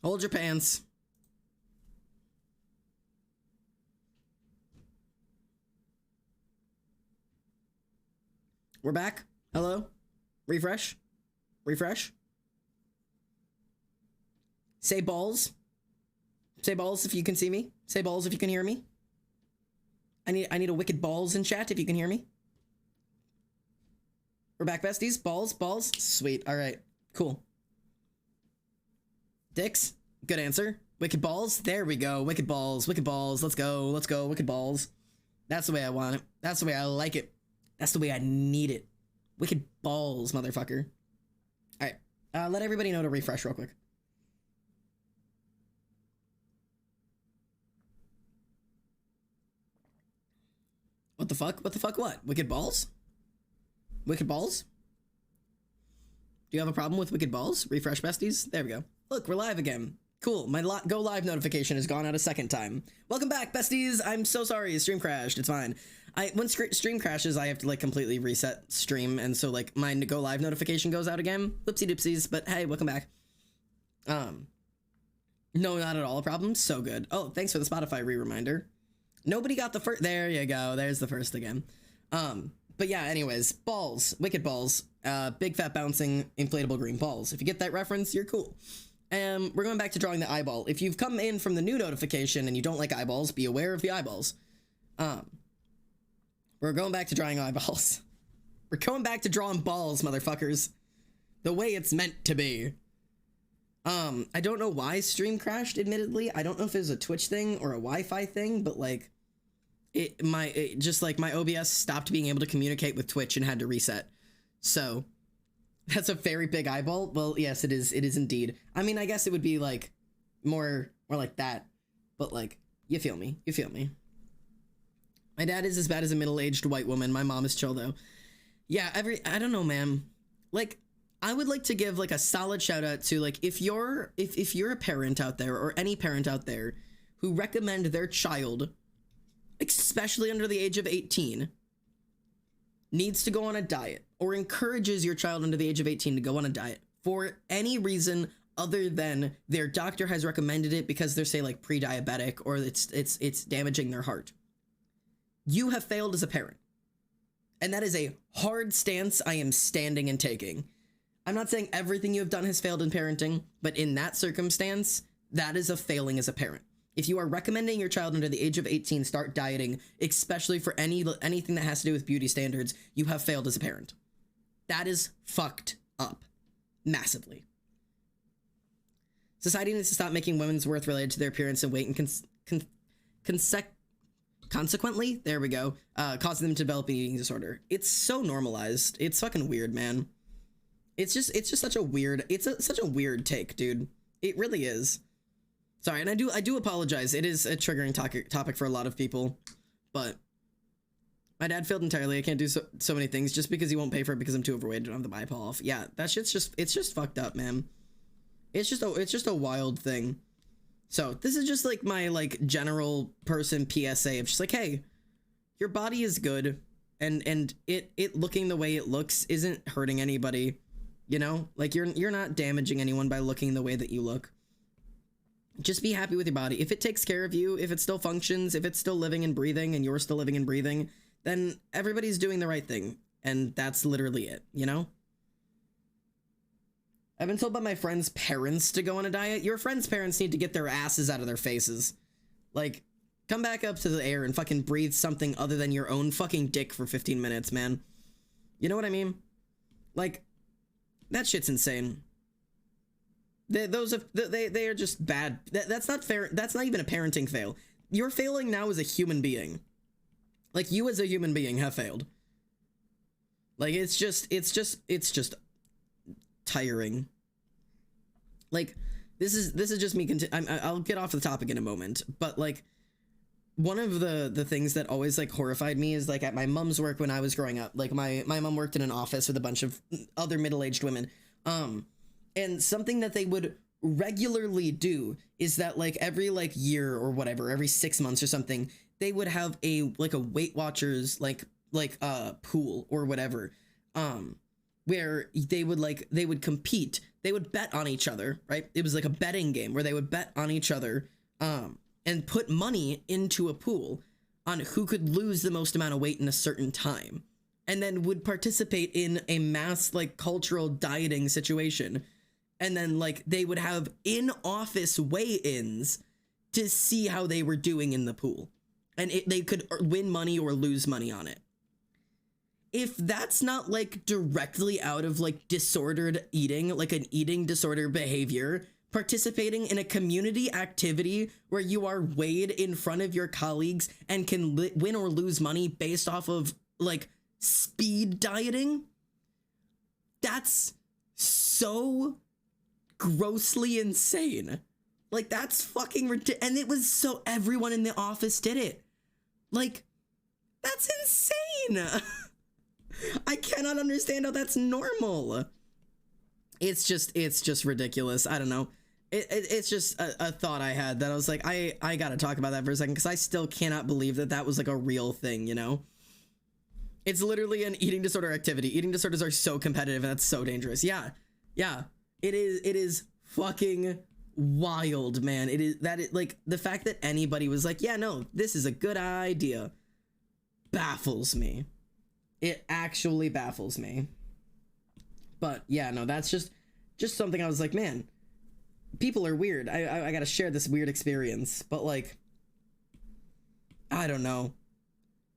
Hold your pants. We're back. Hello? Refresh? Refresh? Say balls. Say balls if you can see me. Say balls if you can hear me. I need a wicked balls in chat if you can hear me. We're back, besties. Balls, balls. Sweet. All right. Cool. Dicks. Good answer. Wicked balls. There we go. Wicked balls. Wicked balls. Let's go. Let's go. Wicked balls. That's the way I want it. That's the way I like it. That's the way I need it. Wicked balls, motherfucker. All right. Let everybody know to refresh real quick. What the fuck? What the fuck what? Wicked balls? Wicked balls? Do you have a problem with wicked balls? Refresh, besties. There we go. Look, we're live again. Cool. My go live notification has gone out a second time. Welcome back, besties. I'm so sorry. Stream crashed. It's fine. When stream crashes, I have to like completely reset stream, and so like my go live notification goes out again. Whoopsie doopsies. But hey, welcome back. No, not at all a problem. So good. Oh, thanks for the Spotify re-reminder. Nobody got the first. There you go. There's the first again. But yeah, anyways, balls, wicked balls, big fat bouncing inflatable green balls. If you get that reference, you're cool. We're going back to drawing the eyeball. If you've come in from the new notification and you don't like eyeballs, be aware of the eyeballs. We're going back to drawing eyeballs. We're going back to drawing balls, motherfuckers. The way it's meant to be. I don't know why stream crashed, admittedly. I don't know if it was a Twitch thing or a Wi-Fi thing, but like just like my OBS stopped being able to communicate with Twitch and had to reset. So that's a very big eyeball. Well, yes, it is. It is indeed. I mean, I guess it would be like more like that, but like, you feel me? You feel me? My dad is as bad as a middle-aged white woman. My mom is chill though. Yeah, I don't know, man. Like, I would like to give like a solid shout out to like, if you're a parent out there or any parent out there who recommend their child, especially under the age of 18, needs to go on a diet or encourages your child under the age of 18 to go on a diet for any reason other than their doctor has recommended it because they're, say, like pre-diabetic or it's damaging their heart. You have failed as a parent. And that is a hard stance I am standing and taking. I'm not saying everything you have done has failed in parenting, but in that circumstance, that is a failing as a parent. If you are recommending your child under the age of 18 start dieting, especially for anything that has to do with beauty standards, you have failed as a parent. That is fucked up. Massively. Society needs to stop making women's worth related to their appearance and weight and consequently, there we go, causing them to develop an eating disorder. It's so normalized. It's fucking weird, man. It's just such a weird, such a weird take, dude. It really is. Sorry, and I do apologize. It is a triggering topic for a lot of people, but my dad failed entirely. I can't do so many things just because he won't pay for it because I'm too overweight. I don't have the buy off. Yeah, that shit's just fucked up, man. It's just a wild thing. So this is just like my like general person PSA of just like, hey, your body is good, and it looking the way it looks isn't hurting anybody, you know? Like you're not damaging anyone by looking the way that you look. Just be happy with your body. If it takes care of you, if it still functions, if it's still living and breathing and you're still living and breathing, then everybody's doing the right thing. And that's literally it, you know? I've been told by my friends' parents to go on a diet. Your friends' parents need to get their asses out of their faces. Like, come back up to the air and fucking breathe something other than your own fucking dick for 15 minutes, man. You know what I mean? Like, that shit's insane. They are just bad. That's not fair. That's not even a parenting fail. You're failing now as a human being. Like, you as a human being have failed. Like, it's just tiring. Like, this is just me. I'll get off the topic in a moment, but like, one of the things that always like horrified me is like at my mom's work when I was growing up. Like my mom worked in an office with a bunch of other middle-aged women. And something that they would regularly do is that like every like year or whatever, every 6 months or something, they would have a Weight Watchers like pool or whatever, where they would compete they would bet on each other, right? It was like a betting game where they would bet on each other and put money into a pool on who could lose the most amount of weight in a certain time, and then would participate in a mass like cultural dieting situation. And then like they would have in-office weigh-ins to see how they were doing in the pool. And they could win money or lose money on it. If that's not like directly out of like disordered eating, like an eating disorder behavior, participating in a community activity where you are weighed in front of your colleagues and can win or lose money based off of like speed dieting, that's so grossly insane. Like, that's fucking ridiculous. And it was so everyone in the office did it. Like, that's insane. I cannot understand how that's normal. It's just ridiculous. I don't know. It's just a thought I had that I was like, I gotta talk about that for a second, because I still cannot believe that that was like a real thing, you know? It's literally an eating disorder activity. Eating disorders are so competitive, and that's so dangerous. Yeah. It is fucking wild, man. It is like the fact that anybody was like, yeah, no, this is a good idea, baffles me. It actually baffles me. But yeah, no, that's just something I was like, man, people are weird. I gotta share this weird experience. But like, I don't know.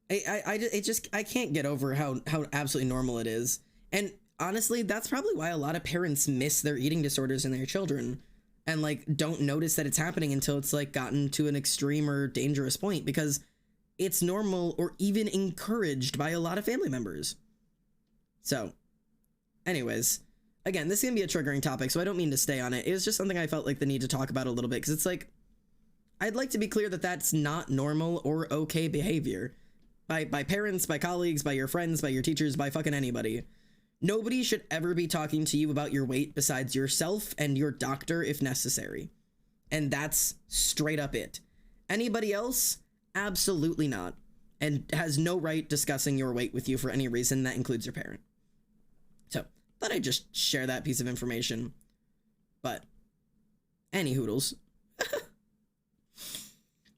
I can't get over how absolutely normal it is. And honestly, that's probably why a lot of parents miss their eating disorders in their children and like don't notice that it's happening until it's like gotten to an extreme or dangerous point, because it's normal or even encouraged by a lot of family members. So anyways, again, this is gonna be a triggering topic, so I don't mean to stay on it. It was just something I felt like the need to talk about a little bit, because it's like, I'd like to be clear that that's not normal or okay behavior by parents, by colleagues, by your friends, by your teachers, by fucking anybody. Nobody should ever be talking to you about your weight besides yourself and your doctor if necessary. And that's straight up it. Anybody else? Absolutely not. And has no right discussing your weight with you for any reason. That includes your parent. So, thought I'd just share that piece of information. But, any hoodles.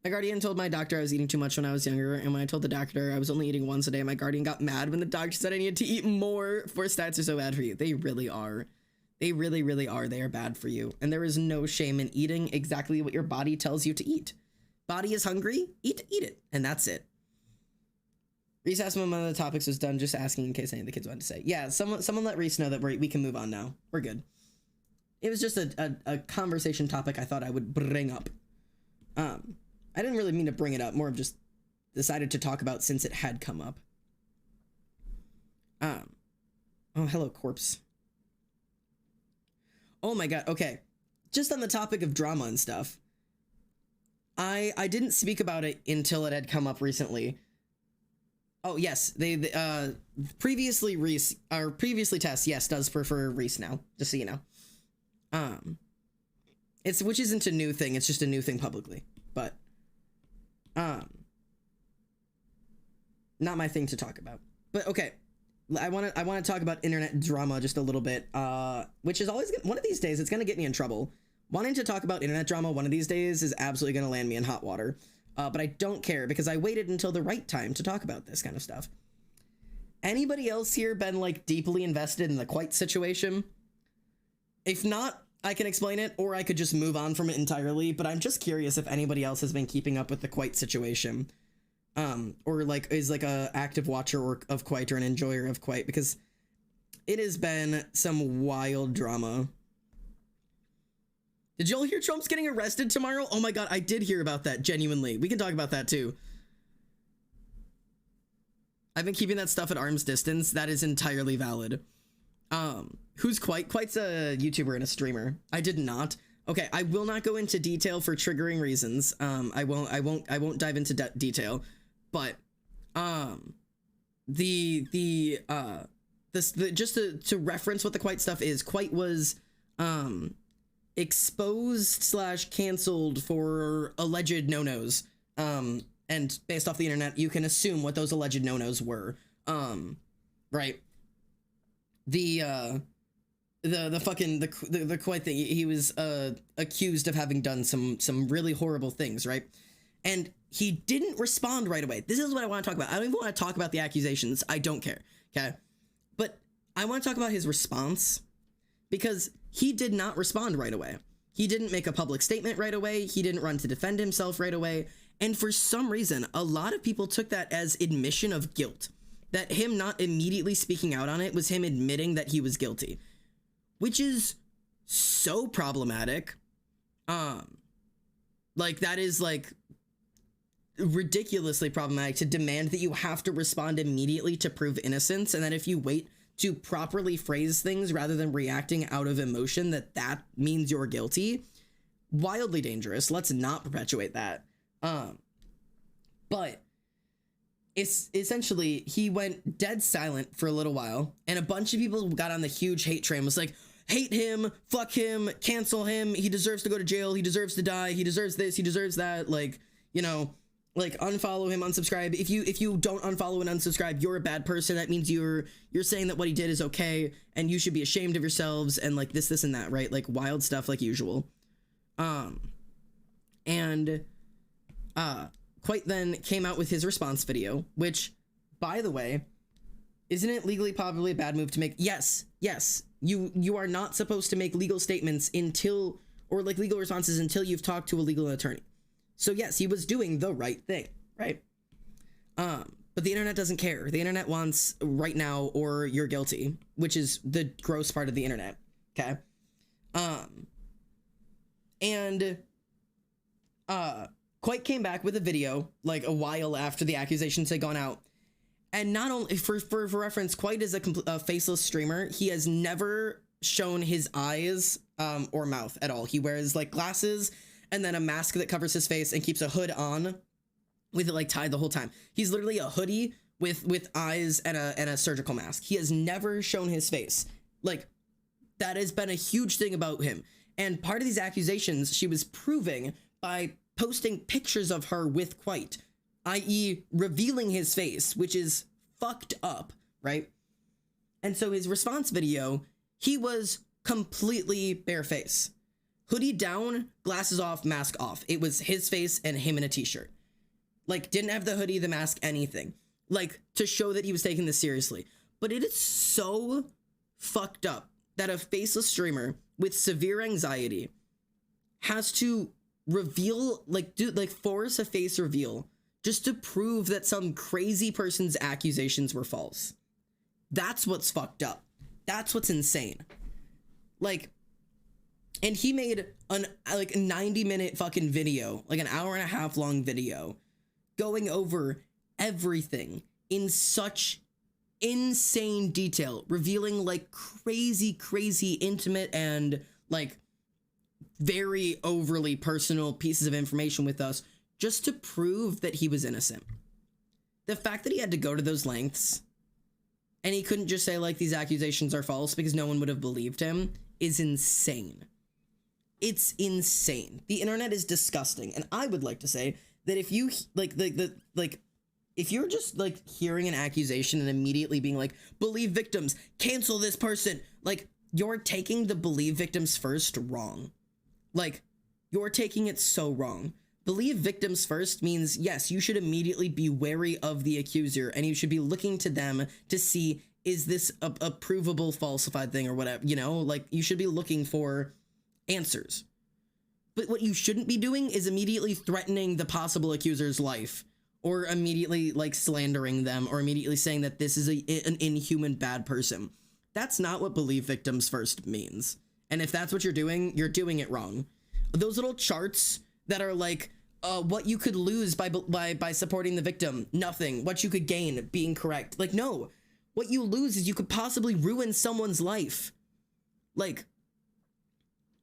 My guardian told my doctor I was eating too much when I was younger, and when I told the doctor I was only eating once a day, my guardian got mad when the doctor said I needed to eat more. Forced diets are so bad for you. They really are. They really, really are. They are bad for you. And there is no shame in eating exactly what your body tells you to eat. Body is hungry, eat it. And that's it. Reese asked when one of the topics was done, just asking in case any of the kids wanted to say. Yeah, someone let Reese know that we can move on now. We're good. It was just a conversation topic I thought I would bring up. I didn't really mean to bring it up, more of just decided to talk about since it had come up. Oh, hello, corpse. Oh my god, okay. Just on the topic of drama and stuff. I didn't speak about it until it had come up recently. Oh, yes, they previously Reese, or previously Tess, yes, does prefer Reese now, just so you know. Which isn't a new thing, it's just a new thing publicly, but not my thing to talk about. But okay, I want to talk about internet drama just a little bit, which is always one of these days it's gonna get me in trouble. Wanting to talk about internet drama one of these days is absolutely gonna land me in hot water, but I don't care because I waited until the right time to talk about this kind of stuff. Anybody else here been like deeply invested in the Quite situation? If not, I can explain it, or I could just move on from it entirely, but I'm just curious if anybody else has been keeping up with the Quite situation, or like is like a active watcher of Quite or an enjoyer of Quite, because it has been some wild drama. Did y'all hear Trump's getting arrested tomorrow? Oh my god, I did hear about that, genuinely. We can talk about that too. I've been keeping that stuff at arm's distance. That is entirely valid. Who's Quite? Quite's a YouTuber and a streamer. I did not. Okay, I will not go into detail for triggering reasons. I won't dive into detail, but just to reference what the Quite stuff is, Quite was exposed / canceled for alleged no-nos. And based off the internet, you can assume what those alleged no-nos were. Right. the quite thing. He was accused of having done some really horrible things, right? And he didn't respond right away. This is what I want to talk about. I don't even want to talk about the accusations. I don't care. Okay. But I want to talk about his response, because he did not respond right away. He didn't make a public statement right away. He didn't run to defend himself right away. And for some reason, a lot of people took that as admission of guilt, that him not immediately speaking out on it was him admitting that he was guilty, which is so problematic. Like, that is like ridiculously problematic, to demand that you have to respond immediately to prove innocence, and that if you wait to properly phrase things rather than reacting out of emotion, that means you're guilty. Wildly dangerous. Let's not perpetuate that. But it's essentially, he went dead silent for a little while, and a bunch of people got on the huge hate train, was like, hate him, fuck him, cancel him, he deserves to go to jail, he deserves to die, he deserves this, he deserves that, like, you know, like, unfollow him, unsubscribe. If you don't unfollow and unsubscribe, you're a bad person. That means you're saying that what he did is okay, and you should be ashamed of yourselves, and like this and that, right? Like, wild stuff like usual. Quite then came out with his response video, which, by the way, isn't it legally probably a bad move to make? Yes. You are not supposed to make legal statements until, or like legal responses until you've talked to a legal attorney. So yes, he was doing the right thing, right? But the internet doesn't care. The internet wants right now or you're guilty, which is the gross part of the internet, okay? Quite came back with a video like a while after the accusations had gone out. And not only, for reference, Quite is a faceless streamer. He has never shown his eyes or mouth at all. He wears like glasses and then a mask that covers his face and keeps a hood on with it like tied the whole time. He's literally a hoodie with eyes and a surgical mask. He has never shown his face. Like, that has been a huge thing about him. And part of these accusations she was proving by posting pictures of her with Quite, i.e. revealing his face, which is fucked up, right? And so his response video, he was completely bareface. Hoodie down, glasses off, mask off. It was his face and him in a t-shirt. Like, didn't have the hoodie, the mask, anything. Like, to show that he was taking this seriously. But it is so fucked up that a faceless streamer with severe anxiety has to reveal, force a face reveal just to prove that some crazy person's accusations were false. That's what's fucked up. That's what's insane. Like, and he made a 90-minute fucking video, like an hour and a half long video, going over everything in such insane detail, revealing like crazy intimate and like very overly personal pieces of information with us just to prove that he was innocent. The fact that he had to go to those lengths and he couldn't just say like these accusations are false because no one would have believed him is insane. It's insane. The internet is disgusting. And I would like to say that if you if you're just like hearing an accusation and immediately being like, believe victims, cancel this person, like, you're taking the believe victims first wrong. Like, you're taking it so wrong. Believe victims first means, yes, you should immediately be wary of the accuser and you should be looking to them to see, is this a provable falsified thing or whatever, you know? Like, you should be looking for answers. But what you shouldn't be doing is immediately threatening the possible accuser's life, or immediately like slandering them, or immediately saying that this is an inhuman bad person. That's not what believe victims first means. And if that's what you're doing it wrong. Those little charts that are like, what you could lose by supporting the victim, nothing. What you could gain, being correct. Like, no. What you lose is you could possibly ruin someone's life. Like,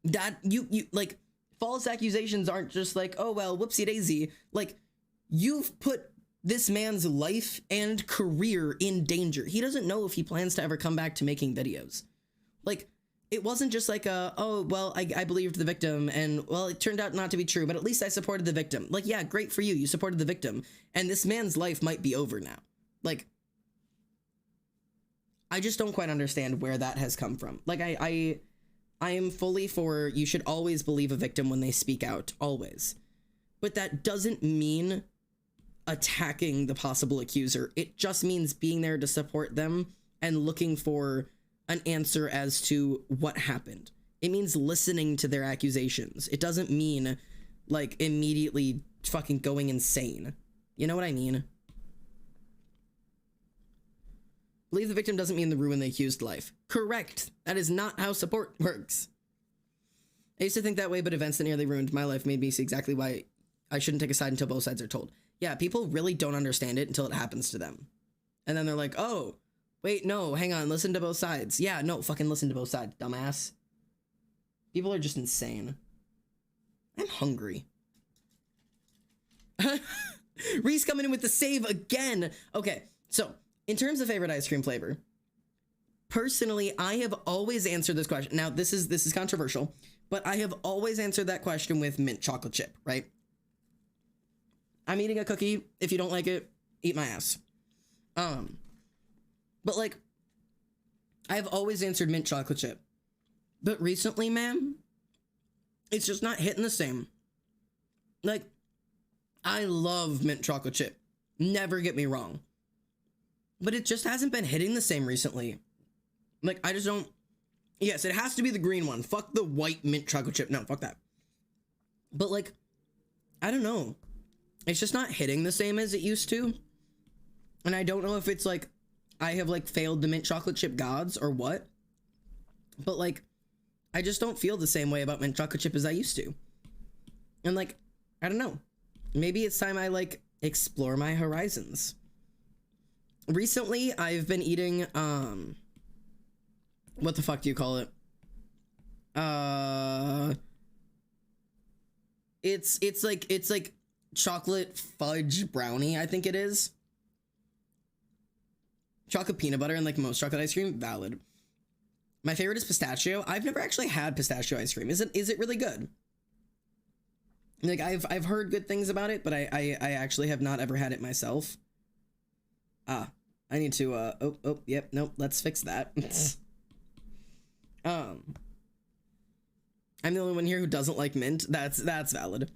that, you like, false accusations aren't just like, oh, well, whoopsie daisy. Like, you've put this man's life and career in danger. He doesn't know if he plans to ever come back to making videos. Like, it wasn't just like oh, well, I believed the victim and, well, it turned out not to be true, but at least I supported the victim. Like, yeah, great for you. You supported the victim. And this man's life might be over now. Like, I just don't quite understand where that has come from. Like, I am fully for you should always believe a victim when they speak out, always. But that doesn't mean attacking the possible accuser. It just means being there to support them and looking for an answer as to what happened. It means listening to their accusations. It doesn't mean, like, immediately fucking going insane. You know what I mean? Believe the victim doesn't mean the ruin the accused life. Correct. That is not how support works. I used to think that way, but events that nearly ruined my life made me see exactly why I shouldn't take a side until both sides are told. Yeah, people really don't understand it until it happens to them. And then they're like, oh, wait, no, hang on, listen to both sides. Yeah, no, fucking listen to both sides, dumbass. People are just insane. I'm hungry. Reese coming in with the save again. Okay, so in terms of favorite ice cream flavor, personally, I have always answered this question. Now, this is controversial, but I have always answered that question with mint chocolate chip, right? I'm eating a cookie. If you don't like it, eat my ass. But like, I've always answered mint chocolate chip. But recently, man, it's just not hitting the same. Like, I love mint chocolate chip. Never get me wrong. But it just hasn't been hitting the same recently. Like, I just don't... Yes, it has to be the green one. Fuck the white mint chocolate chip. No, fuck that. But like, I don't know. It's just not hitting the same as it used to. And I don't know if it's like, I have like failed the mint chocolate chip gods or what. But like, I just don't feel the same way about mint chocolate chip as I used to. And like, I don't know. Maybe it's time I like explore my horizons. Recently, I've been eating, what the fuck do you call it? It's like chocolate fudge brownie, I think it is. Chocolate peanut butter and like most chocolate ice cream, valid. My favorite is pistachio. I've never actually had pistachio ice cream. Is it really good? Like I've heard good things about it, but I actually have not ever had it myself. I need to yep, nope, let's fix that. I'm the only one here who doesn't like mint. That's valid.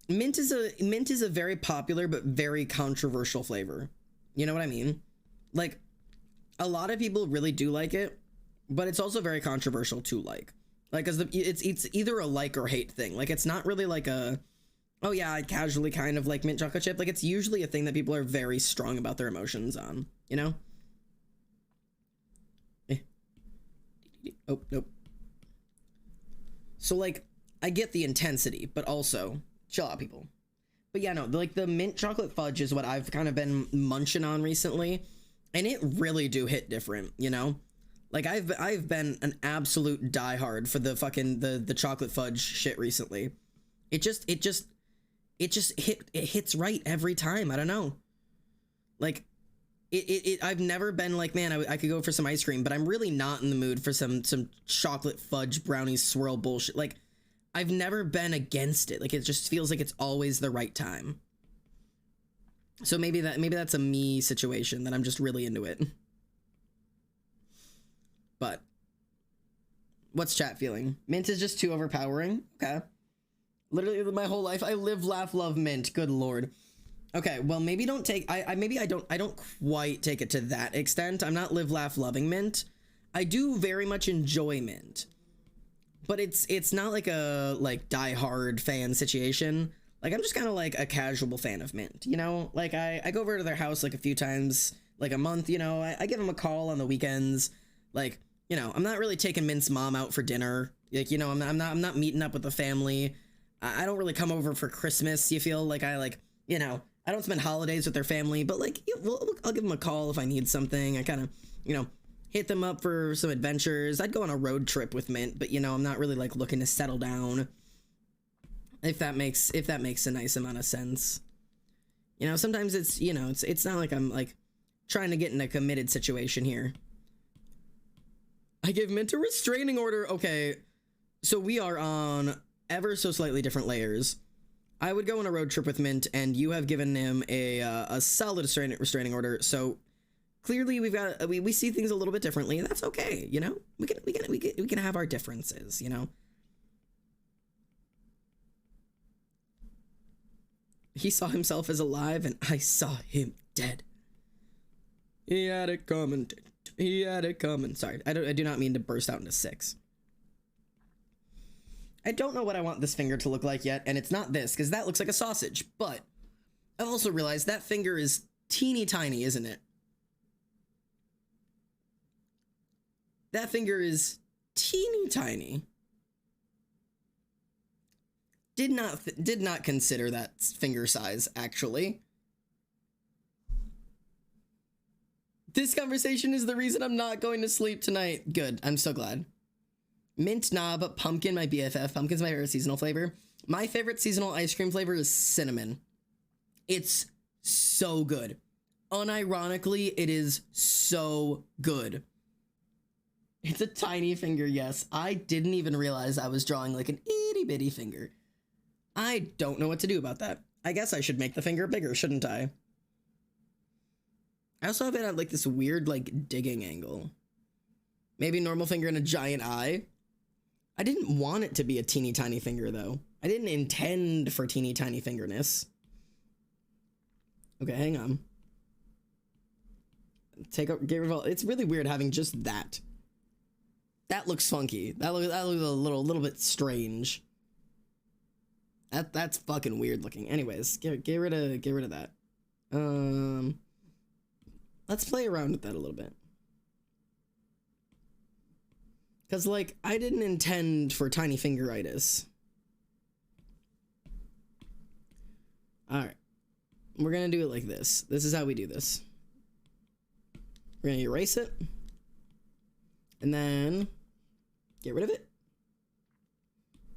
Mint is a very popular but very controversial flavor. You know what I mean? Like, a lot of people really do like it, but it's also very controversial to like. Like, cause it's either a like or hate thing. Like, it's not really like a, oh yeah, I casually kind of like mint chocolate chip. Like, it's usually a thing that people are very strong about their emotions on. You know? Oh, nope. So like, I get the intensity, but also chill out, people. But yeah, no, like the mint chocolate fudge is what I've kind of been munching on recently, and it really do hit different, you know? Like I've been an absolute diehard for the fucking the chocolate fudge shit recently. It hits right every time. I don't know. Like I've never been like, man, I could go for some ice cream, but I'm really not in the mood for some chocolate fudge brownie swirl bullshit. Like, I've never been against it. Like, it just feels like it's always the right time. So maybe that's a me situation, that I'm just really into it. But what's chat feeling? Mint is just too overpowering. Okay. Literally my whole life I live, laugh, love mint. Good lord. Okay, well, maybe don't take, I don't quite take it to that extent. I'm not live, laugh, loving mint. I do very much enjoy mint, but it's not like a die hard fan situation. Like, I'm just kind of like a casual fan of mint, you know? Like, I go over to their house like a few times, like a month, you know? I give them a call on the weekends. Like, you know, I'm not really taking Mint's mom out for dinner. Like, you know, I'm not meeting up with the family. I don't really come over for Christmas. You feel like you know, I don't spend holidays with their family, but like, I'll give them a call if I need something. I kind of, you know, hit them up for some adventures. I'd go on a road trip with Mint, but you know, I'm not really like looking to settle down. If that makes a nice amount of sense. You know, sometimes it's, you know, it's not like I'm like trying to get in a committed situation here. I give Mint a restraining order. Okay, so we are on ever so slightly different layers. I would go on a road trip with Mint, and you have given him a solid restraining order. So clearly we've got we see things a little bit differently, and that's okay, you know. We can have our differences, you know. He saw himself as alive, and I saw him dead. He had it coming. He had it coming. Sorry, I do not mean to burst out into 6. I don't know what I want this finger to look like yet, and it's not this, because that looks like a sausage, but I've also realized that finger is teeny tiny, isn't it? That finger is teeny tiny. Did not consider that finger size, actually. This conversation is the reason I'm not going to sleep tonight. Good, I'm so glad. Mint, knob, pumpkin, my BFF. Pumpkin's my favorite seasonal flavor. My favorite seasonal ice cream flavor is cinnamon. It's so good. Unironically, it is so good. It's a tiny finger, yes. I didn't even realize I was drawing like an itty bitty finger. I don't know what to do about that. I guess I should make the finger bigger, shouldn't I? I also have it at like this weird like digging angle. Maybe normal finger and a giant eye. I didn't want it to be a teeny tiny finger though. I didn't intend for teeny tiny fingerness. Okay, hang on. Get rid of all. It's really weird having just that. That looks funky. That looks a little bit strange. That's fucking weird looking. Anyways, get rid of that. Let's play around with that a little bit. Cause like I didn't intend for tiny fingeritis. All right, we're gonna do it like this. This is how we do this. We're gonna erase it, and then get rid of it,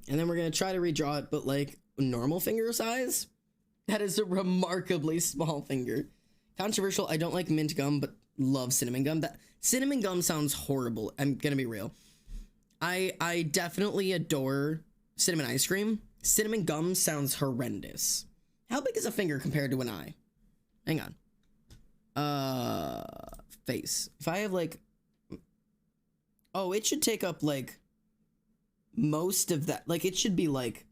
and then we're gonna try to redraw it, but like normal finger size. That is a remarkably small finger. Controversial. I don't like mint gum, but love cinnamon gum. That cinnamon gum sounds horrible. I'm gonna be real. I definitely adore cinnamon ice cream. Cinnamon gum sounds horrendous. How big is a finger compared to an eye? Hang on. Face. If I have like, oh, it should take up like most of that. Like it should be like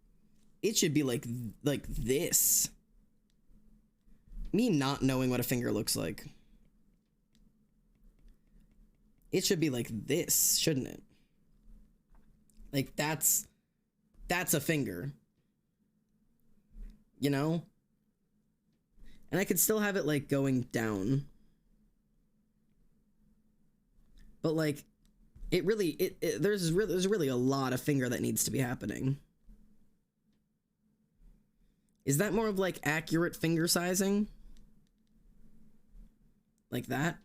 this. Me not knowing what a finger looks like. It should be like this, shouldn't it? Like that's a finger. You know? And I could still have it like going down. But like there's really a lot of finger that needs to be happening. Is that more of like accurate finger sizing? Like that?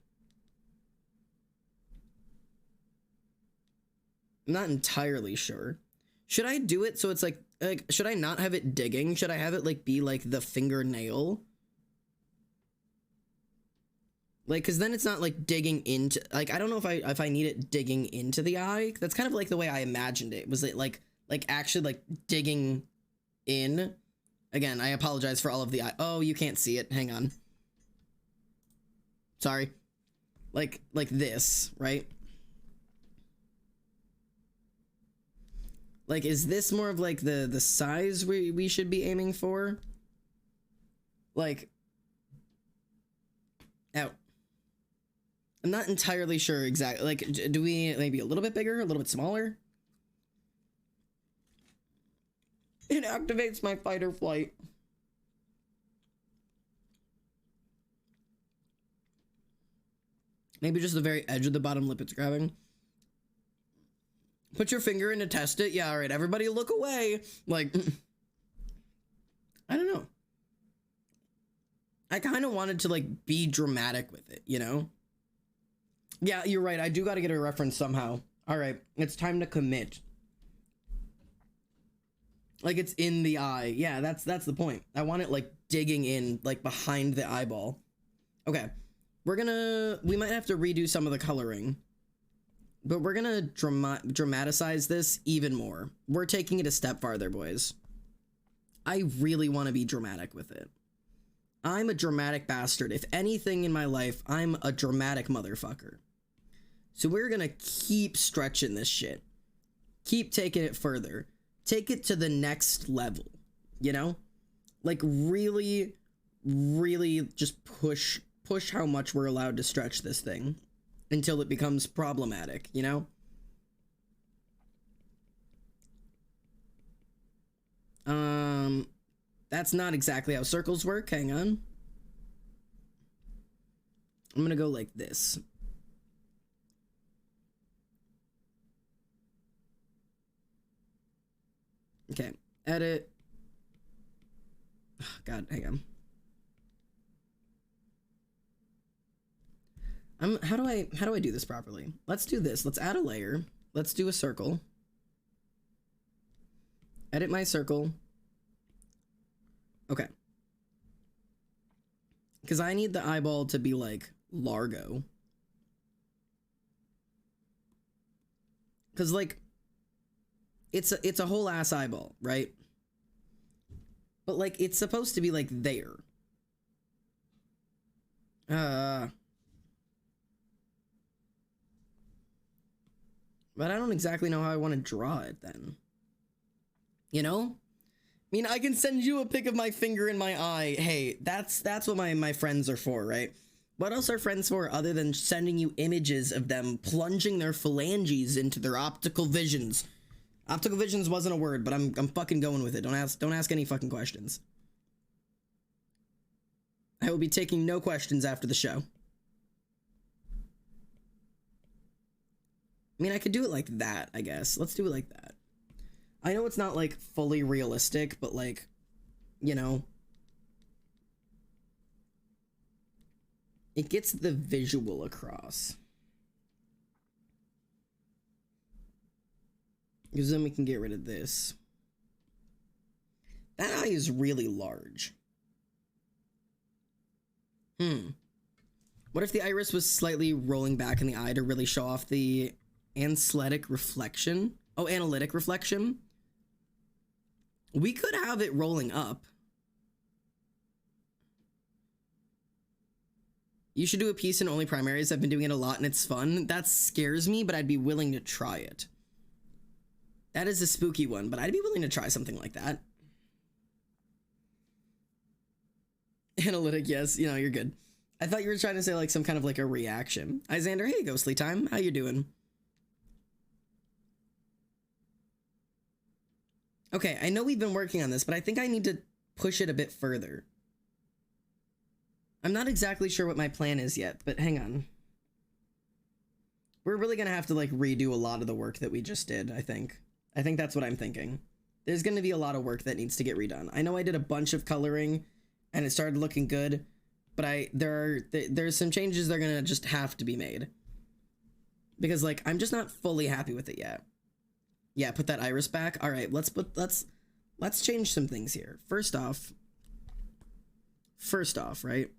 I'm not entirely sure. Should I do it so it's like should I not have it digging? Should I have it like be like the fingernail? Like, cause then it's not like digging into, like, I don't know if I need it digging into the eye. That's kind of like the way I imagined it. Was it like actually like digging in? Again, I apologize for all of the eye. Oh, you can't see it. Hang on. Sorry. Like this, right? Like, is this more of like the size we should be aiming for? Like, out. I'm not entirely sure exactly. Like, do we maybe a little bit bigger, a little bit smaller? It activates my fight or flight. Maybe just the very edge of the bottom lip it's grabbing. Put your finger in to test it. Yeah, all right, everybody look away. Like, I don't know. I kind of wanted to like be dramatic with it, you know? Yeah, you're right. I do got to get a reference somehow. All right, it's time to commit. Like it's in the eye. Yeah, that's the point. I want it like digging in, like behind the eyeball. Okay, we might have to redo some of the coloring, but we're gonna dramatize this even more. We're taking it a step farther, boys. I really want to be dramatic with it. I'm a dramatic bastard. If anything in my life, I'm a dramatic motherfucker. So we're gonna keep stretching this shit. Keep taking it further. Take it to the next level, you know? Like really, really just push how much we're allowed to stretch this thing until it becomes problematic, you know? That's not exactly how circles work. Hang on. I'm gonna go like this. Okay, edit. Oh, God, hang on. How do I do this properly? Let's do this. Let's add a layer. Let's do a circle. Edit my circle. Okay. Because I need the eyeball to be like Largo. Because like it's a whole ass eyeball, right? But like it's supposed to be like there. But I don't exactly know how I want to draw it then. You know? I mean, I can send you a pic of my finger in my eye. Hey, that's what my friends are for, right? What else are friends for other than sending you images of them plunging their phalanges into their optical visions? Optical visions wasn't a word, but I'm fucking going with it. Don't ask any fucking questions. I will be taking no questions after the show. I mean, I could do it like that, I guess. Let's do it like that. I know it's not, like, fully realistic, but, like, you know. It gets the visual across. Because then we can get rid of this. That eye is really large. What if the iris was slightly rolling back in the eye to really show off the anesthetic reflection? Oh, analytic reflection? We could have it rolling up. You should do a piece in only primaries. I've been doing it a lot and it's fun. That scares me, but I'd be willing to try it. That is a spooky one, but I'd be willing to try something like that. Analytic, yes. You know, you're good. I thought you were trying to say like some kind of like a reaction. Hi, Xander. Hey, Ghostly Time. How you doing? Okay, I know we've been working on this, but I think I need to push it a bit further. I'm not exactly sure what my plan is yet, but hang on. We're really gonna have to like redo a lot of the work that we just did, I think. I think that's what I'm thinking. There's gonna be a lot of work that needs to get redone. I know I did a bunch of coloring and it started looking good, but there's some changes that are gonna just have to be made. Because like, I'm just not fully happy with it yet. Yeah, put that iris back. All right, let's change some things here. First off, right?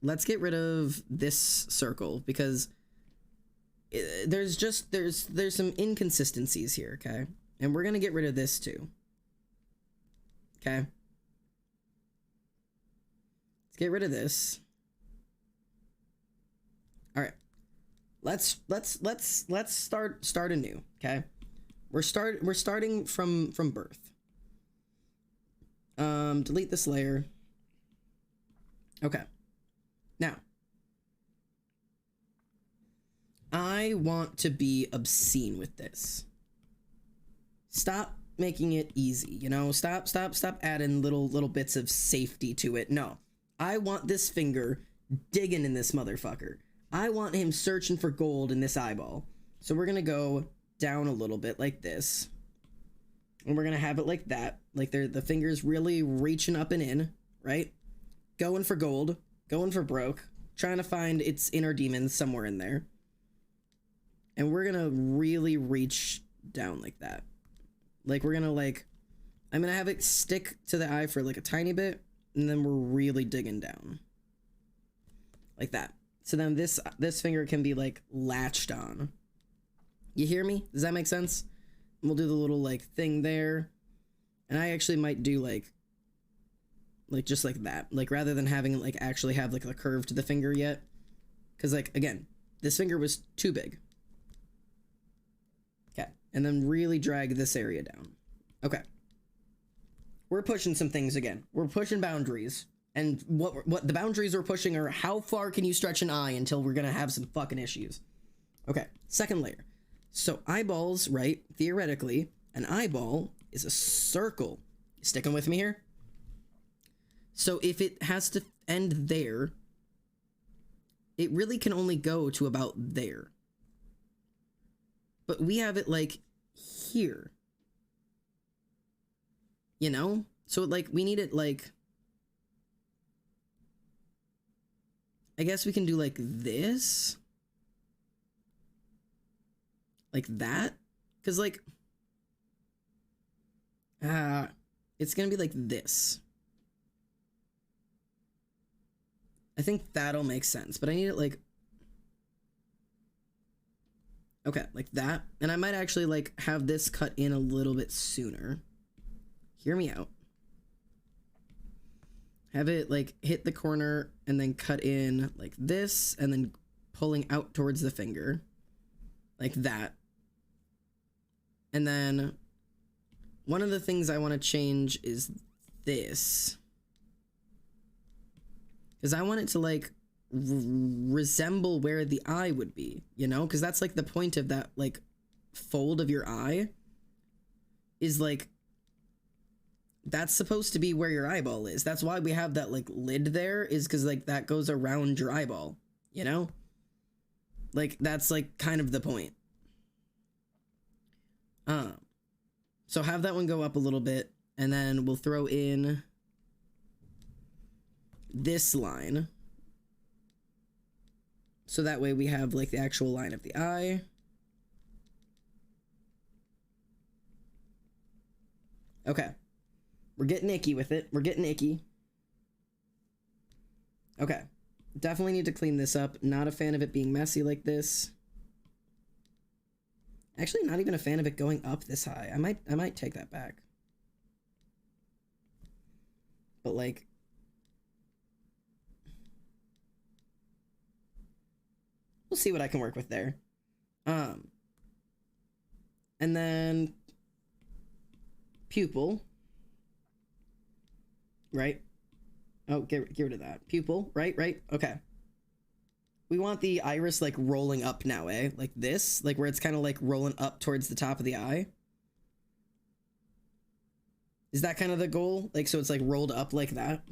Let's get rid of this circle because there's some inconsistencies here, okay? And we're going to get rid of this too. Okay? Let's get rid of this. All right. Let's start anew, okay? We're starting from birth. Delete this layer. Okay. Now, I want to be obscene with this. Stop making it easy, you know? Stop adding little bits of safety to it. No. I want this finger digging in this motherfucker. I want him searching for gold in this eyeball. So we're gonna go down a little bit like this. And we're gonna have it like that. Like the finger's really reaching up and in, right? Going for gold. Going for broke. Trying to find its inner demons somewhere in there. And we're gonna really reach down like that. Like we're gonna like, I'm gonna have it stick to the eye for like a tiny bit, and then we're really digging down. Like that. So then this finger can be like latched on. You hear me? Does that make sense? We'll do the little like thing there. And I actually might do like like just like that, like rather than having like actually have like the curve to the finger yet, because like again, this finger was too big. Okay, and then really drag this area down. Okay, we're pushing some things again. We're pushing boundaries, and what the boundaries we're pushing are how far can you stretch an eye until we're gonna have some fucking issues. Okay, second layer. So eyeballs, right? Theoretically, an eyeball is a circle. Sticking with me here? So if it has to end there, it really can only go to about there. But we have it like here. You know? So like we need it like, I guess we can do like this. Like that? Because like, it's gonna be like this. I think that'll make sense, but I need it like, okay, like that. And I might actually like have this cut in a little bit sooner. Hear me out. Have it like hit the corner and then cut in like this and then pulling out towards the finger. Like that. And then one of the things I want to change is this. Because I want it to like resemble where the eye would be, you know? Because that's like the point of that like fold of your eye is like, that's supposed to be where your eyeball is. That's why we have that like lid there, is because like that goes around your eyeball, you know? Like that's like kind of the point. So have that one go up a little bit, and then we'll throw in this line. So that way we have like the actual line of the eye. Okay. We're getting icky with it. We're getting icky. Okay. Definitely need to clean this up. Not a fan of it being messy like this. Actually, not even a fan of it going up this high. I might take that back. But like, we'll see what I can work with there. And then pupil, right? Oh, get rid of that. Pupil, right? Okay. We want the iris like rolling up now, eh? Like this, like where it's kind of like rolling up towards the top of the eye. Is that kind of the goal? Like, so it's like rolled up like that.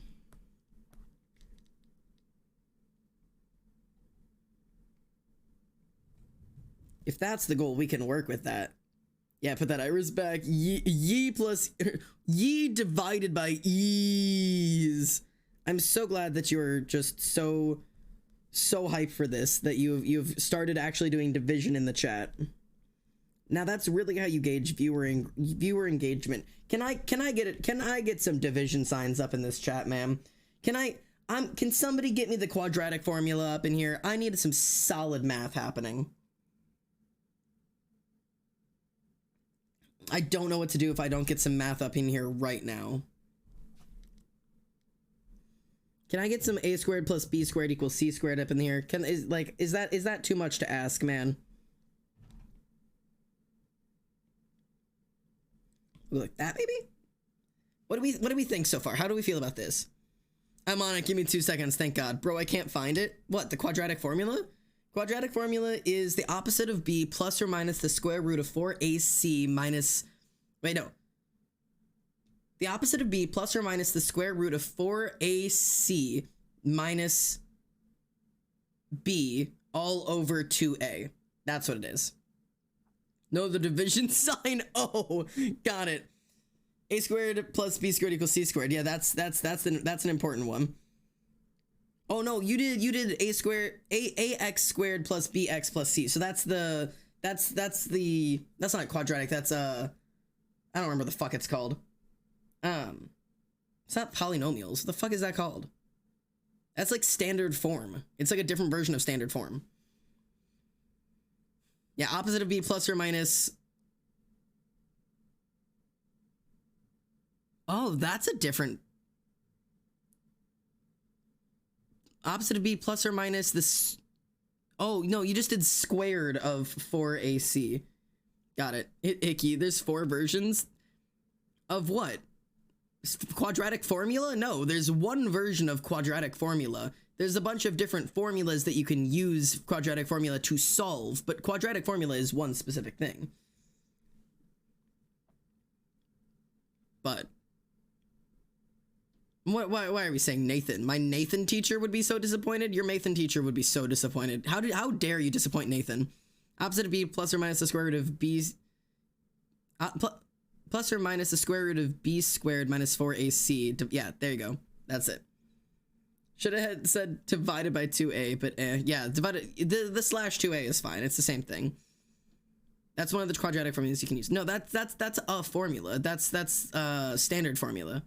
If that's the goal, we can work with that. Yeah, put that iris back. Ye plus ye divided by ease. I'm so glad that you are just so hyped for this, that you've started actually doing division in the chat. Now that's really how you gauge viewer engagement. Can I get some division signs up in this chat, ma'am? Can somebody get me the quadratic formula up in here? I need some solid math happening. I don't know what to do if I don't get some math up in here right now. Can I get some a squared plus b squared equals c squared up in here? Is that too much to ask, man? Like that, maybe? What do we think so far? How do we feel about this? I'm on it. Give me 2 seconds. Thank God. Bro, I can't find it. What, the quadratic formula? Quadratic formula is the opposite of b plus or minus the square root of 4ac minus... Wait, no. The opposite of b plus or minus the square root of 4ac minus b all over 2a. That's what it is. No, the division sign. Oh, got it. A squared plus b squared equals c squared. Yeah, that's an important one. Oh no, you did a squared ax squared plus bx plus c. So that's not quadratic. That's I don't remember the fuck it's called. It's not polynomials. What the fuck is that called? That's like standard form. It's like a different version of standard form. Yeah, opposite of b plus or minus. Oh, that's a different. opposite of b plus or minus this. Oh, no, you just did squared of 4ac. Got it. Icky. There's 4 versions of what? Quadratic formula? No, there's one version of quadratic formula. There's a bunch of different formulas that you can use quadratic formula to solve, but quadratic formula is one specific thing. But why are we saying Nathan? My Nathan teacher would be so disappointed. Your Nathan teacher would be so disappointed. How dare you disappoint Nathan? Opposite of b plus or minus the square root of b plus or minus the square root of b squared minus 4ac. Yeah, there you go. That's it. Should have said divided by 2a, but yeah, divided the slash 2a is fine. It's the same thing. That's one of the quadratic formulas you can use. No, that's a formula. That's standard formula.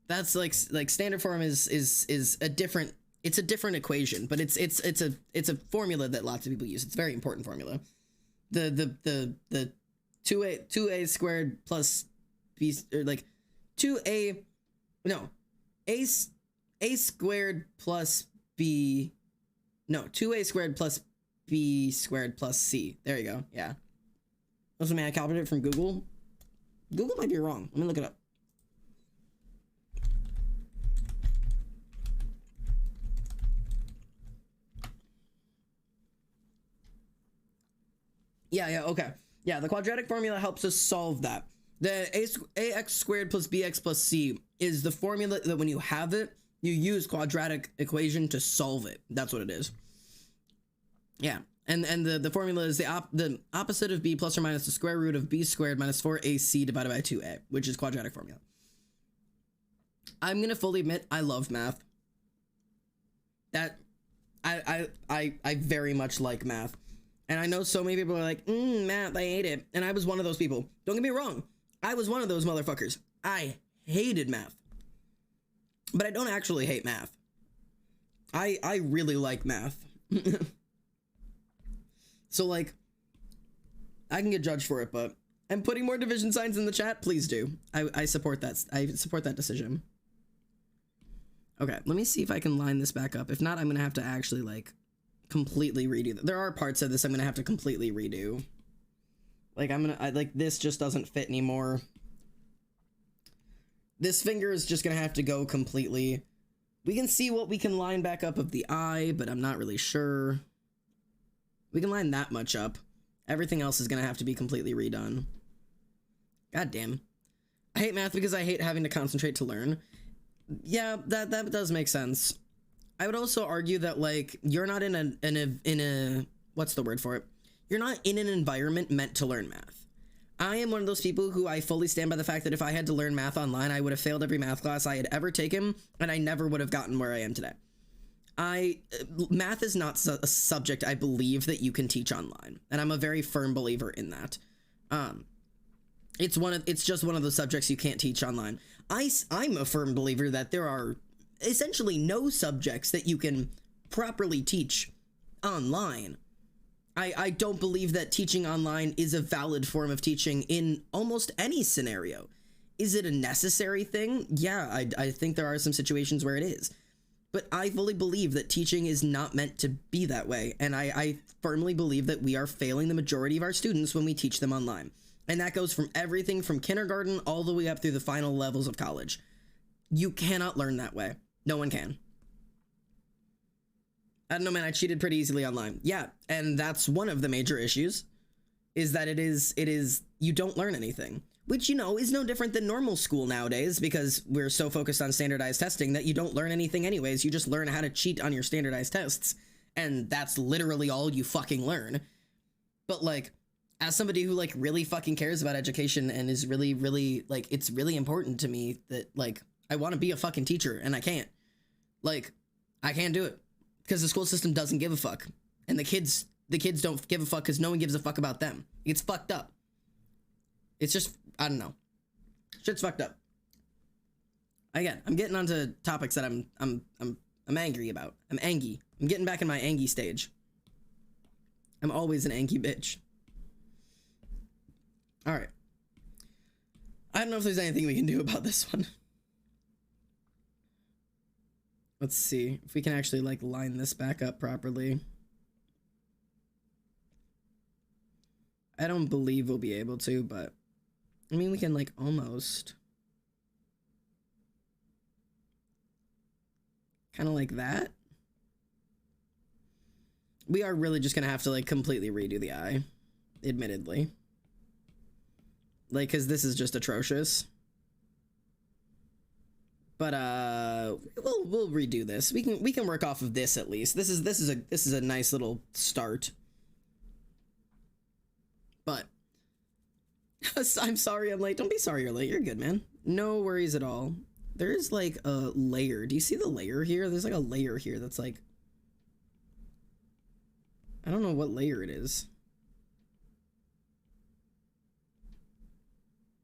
That's like standard form is a different. It's a different equation, but it's a formula that lots of people use. It's a very important formula. The 2a squared plus b, or like 2a, no, a squared plus b, no, 2a squared plus b squared plus c. There you go. Yeah. Also, man, I copied it from Google. Google might be wrong. Let me look it up. Yeah, okay. Yeah, the quadratic formula helps us solve that. The ax squared plus bx plus c is the formula that when you have it, you use quadratic equation to solve it. That's what it is. Yeah, and the formula is the opposite of b plus or minus the square root of b squared minus 4ac divided by 2a, which is quadratic formula. I'm gonna fully admit I love math. That I very much like math. And I know so many people are like, math, I hate it. And I was one of those people. Don't get me wrong. I was one of those motherfuckers. I hated math. But I don't actually hate math. I really like math. So, like, I can get judged for it, but I'm putting more division signs in the chat. Please do. I support that. I support that decision. Okay, let me see if I can line this back up. If not, I'm going to have to actually, like, completely redo that. There are parts of this I'm gonna have to completely redo. Like like this just doesn't fit anymore. This finger is just gonna have to go completely. We can see what we can line back up of the eye, but I'm not really sure. We can line that much up. Everything else is gonna have to be completely redone. God damn. I hate math because I hate having to concentrate to learn. Yeah, that does make sense. I would also argue that, like, you're not in a what's the word for it? You're not in an environment meant to learn math. I am one of those people who I fully stand by the fact that if I had to learn math online, I would have failed every math class I had ever taken, and I never would have gotten where I am today. Math is not a subject I believe that you can teach online, and I'm a very firm believer in that. It's just one of those subjects you can't teach online. I'm a firm believer that there are essentially no subjects that you can properly teach online. I don't believe that teaching online is a valid form of teaching in almost any scenario. Is it a necessary thing? Yeah, I think there are some situations where it is. But I fully believe that teaching is not meant to be that way, and I firmly believe that we are failing the majority of our students when we teach them online. And that goes from everything from kindergarten all the way up through the final levels of college. You cannot learn that way. No one can. I don't know, man, I cheated pretty easily online. Yeah, and that's one of the major issues, is that it is you don't learn anything. Which, you know, is no different than normal school nowadays, because we're so focused on standardized testing that you don't learn anything anyways. You just learn how to cheat on your standardized tests, and that's literally all you fucking learn. But, like, as somebody who, like, really fucking cares about education and is really, really, like, it's really important to me that, like, I want to be a fucking teacher, and I can't. Like, I can't do it, because the school system doesn't give a fuck, and the kids don't give a fuck because no one gives a fuck about them. It's fucked up. It's just, I don't know. Shit's fucked up. Again, I'm getting onto topics that I'm angry about. I'm angy. I'm getting back in my angy stage. I'm always an angy bitch. All right. I don't know if there's anything we can do about this one. Let's see if we can actually like line this back up properly. I don't believe we'll be able to, but I mean, we can like almost kind of like that. We are really just gonna have to like completely redo the eye, admittedly. Like, cause this is just atrocious. But we'll redo this. We can work off of this at least. This is a nice little start. But I'm sorry I'm late. Don't be sorry you're late. You're good, man. No worries at all. There's like a layer. Do you see the layer here? There's like a layer here that's like, I don't know what layer it is.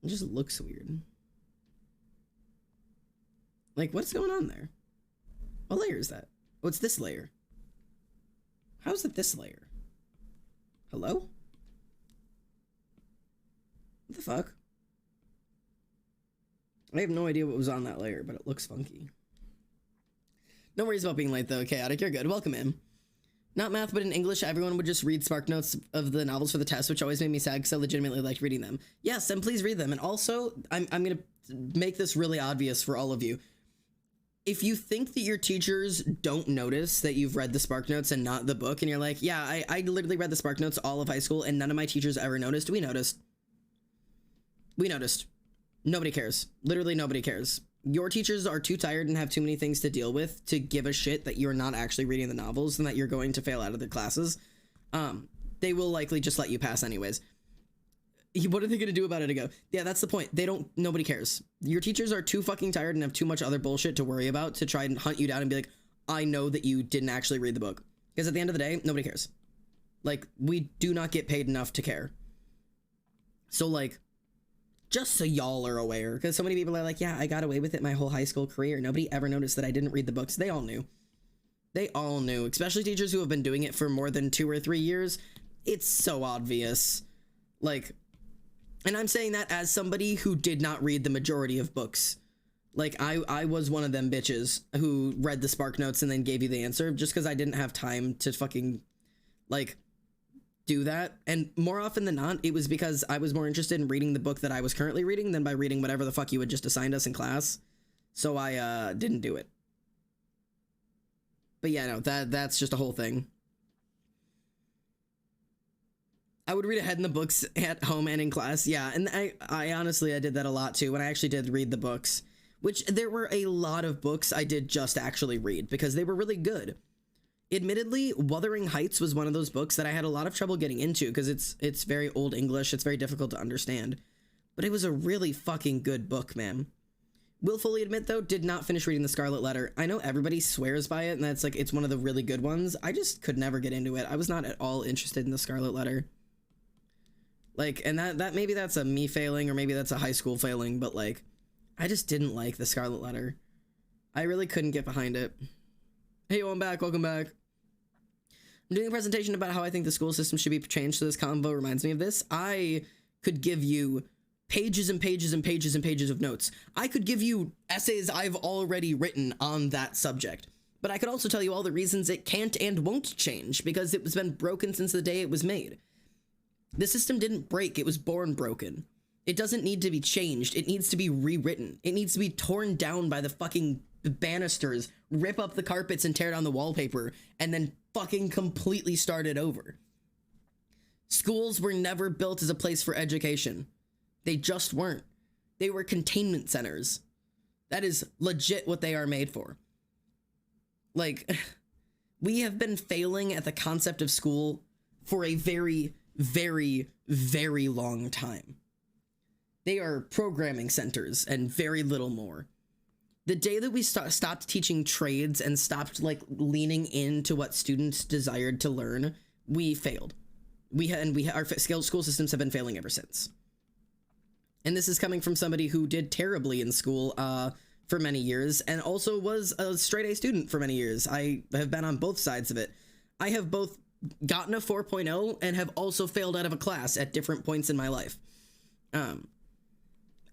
It just looks weird. Like, what's going on there? What layer is that? Oh, it's this layer. How is it this layer? Hello? What the fuck? I have no idea what was on that layer, but it looks funky. No worries about being late, though. Chaotic, you're good. Welcome in. Not math, but in English, everyone would just read spark notes of the novels for the test, which always made me sad because I legitimately liked reading them. Yes, and please read them. And also, I'm going to make this really obvious for all of you. If you think that your teachers don't notice that you've read the spark notes and not the book, and you're like, yeah, I literally read the spark notes all of high school and none of my teachers ever noticed, we noticed. We noticed. Nobody cares. Literally nobody cares. Your teachers are too tired and have too many things to deal with to give a shit that you're not actually reading the novels and that you're going to fail out of their classes. They will likely just let you pass anyways. What are they going to do about it? To go, yeah, that's the point. Nobody cares. Your teachers are too fucking tired and have too much other bullshit to worry about to try and hunt you down and be like, I know that you didn't actually read the book. Because at the end of the day, nobody cares. Like, we do not get paid enough to care. So, like, just so y'all are aware, because so many people are like, yeah, I got away with it my whole high school career. Nobody ever noticed that I didn't read the books. They all knew. They all knew, especially teachers who have been doing it for more than 2 or 3 years. It's so obvious. Like, and I'm saying that as somebody who did not read the majority of books. Like, I was one of them bitches who read the spark notes and then gave you the answer just because I didn't have time to fucking, like, do that. And more often than not, it was because I was more interested in reading the book that I was currently reading than by reading whatever the fuck you had just assigned us in class. So I didn't do it. But yeah, no, that's just a whole thing. I would read ahead in the books at home and in class. Yeah, and I honestly, I did that a lot too when I actually did read the books, which there were a lot of books I did just actually read because they were really good. Admittedly, Wuthering Heights was one of those books that I had a lot of trouble getting into because it's very old English. It's very difficult to understand, but it was a really fucking good book, man. Will fully admit, though, did not finish reading The Scarlet Letter. I know everybody swears by it, and that's like, it's one of the really good ones. I just could never get into it. I was not at all interested in The Scarlet Letter. Like, and that maybe that's a me failing, or maybe that's a high school failing, but like, I just didn't like The Scarlet Letter. I really couldn't get behind it. Hey, I'm back. Welcome back. I'm doing a presentation about how I think the school system should be changed, so this convo reminds me of this. I could give you pages and pages and pages and pages of notes. I could give you essays I've already written on that subject. But I could also tell you all the reasons it can't and won't change, because it has been broken since the day it was made. The system didn't break, it was born broken. It doesn't need to be changed, it needs to be rewritten. It needs to be torn down by the fucking banisters, rip up the carpets and tear down the wallpaper, and then fucking completely start it over. Schools were never built as a place for education. They just weren't. They were containment centers. That is legit what they are made for. Like, we have been failing at the concept of school for a very, very, very long time. They are programming centers and very little more. The day that we stopped teaching trades and stopped like leaning into what students desired to learn, we failed. Our school systems have been failing ever since. And this is coming from somebody who did terribly in school for many years and also was a straight A student for many years. I have been on both sides of it. I have both gotten a 4.0 and have also failed out of a class at different points in my life.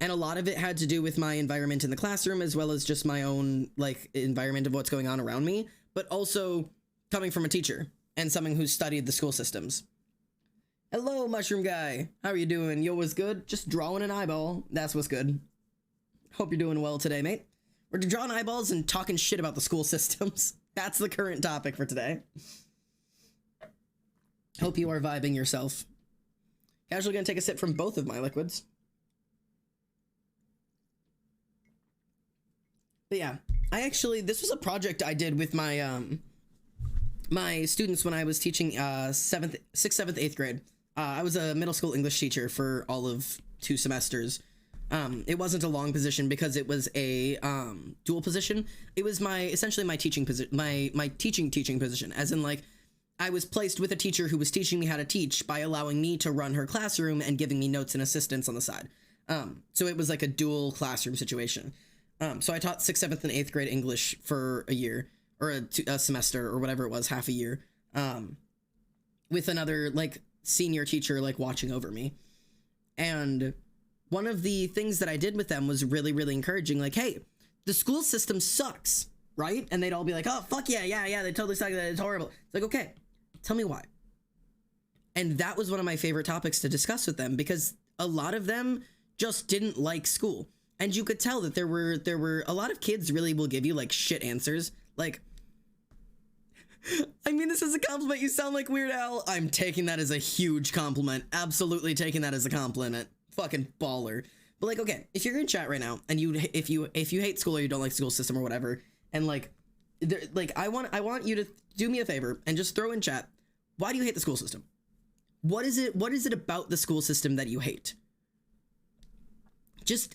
And a lot of it had to do with my environment in the classroom, as well as just my own like environment of what's going on around me, but also coming from a teacher and someone who studied the school systems. Hello, mushroom guy. How are you doing? Yo, what's good? Just drawing an eyeball. That's what's good. Hope you're doing well today, mate. We're drawing eyeballs and talking shit about the school systems. That's the current topic for today. Hope you are vibing yourself. Casually gonna take a sip from both of my liquids. But yeah, this was a project I did with my my students when I was teaching 6th, 7th, 8th grade. I was a middle school English teacher for all of 2 semesters. It wasn't a long position because it was a dual position. It was essentially my teaching position, my teaching position, as in like I was placed with a teacher who was teaching me how to teach by allowing me to run her classroom and giving me notes and assistance on the side. So it was like a dual classroom situation. So I taught 6th, 7th, and 8th grade English for a year, or a semester, or whatever it was, half a year, with another like senior teacher like watching over me. And one of the things that I did with them was really, really encouraging, like, hey, the school system sucks, right? And they'd all be like, oh, fuck yeah, they totally suck, it's horrible. It's like, okay, tell me why. And that was one of my favorite topics to discuss with them, because a lot of them just didn't like school. And you could tell that there were a lot of kids really will give you like shit answers. Like, I mean, this is a compliment. You sound like Weird Al. I'm taking that as a huge compliment. Absolutely taking that as a compliment. Fucking baller. But like, okay, if you're in chat right now and if you hate school or you don't like the school system or whatever, and like I want you to do me a favor and just throw in chat, why do you hate the school system? What is it about the school system that you hate?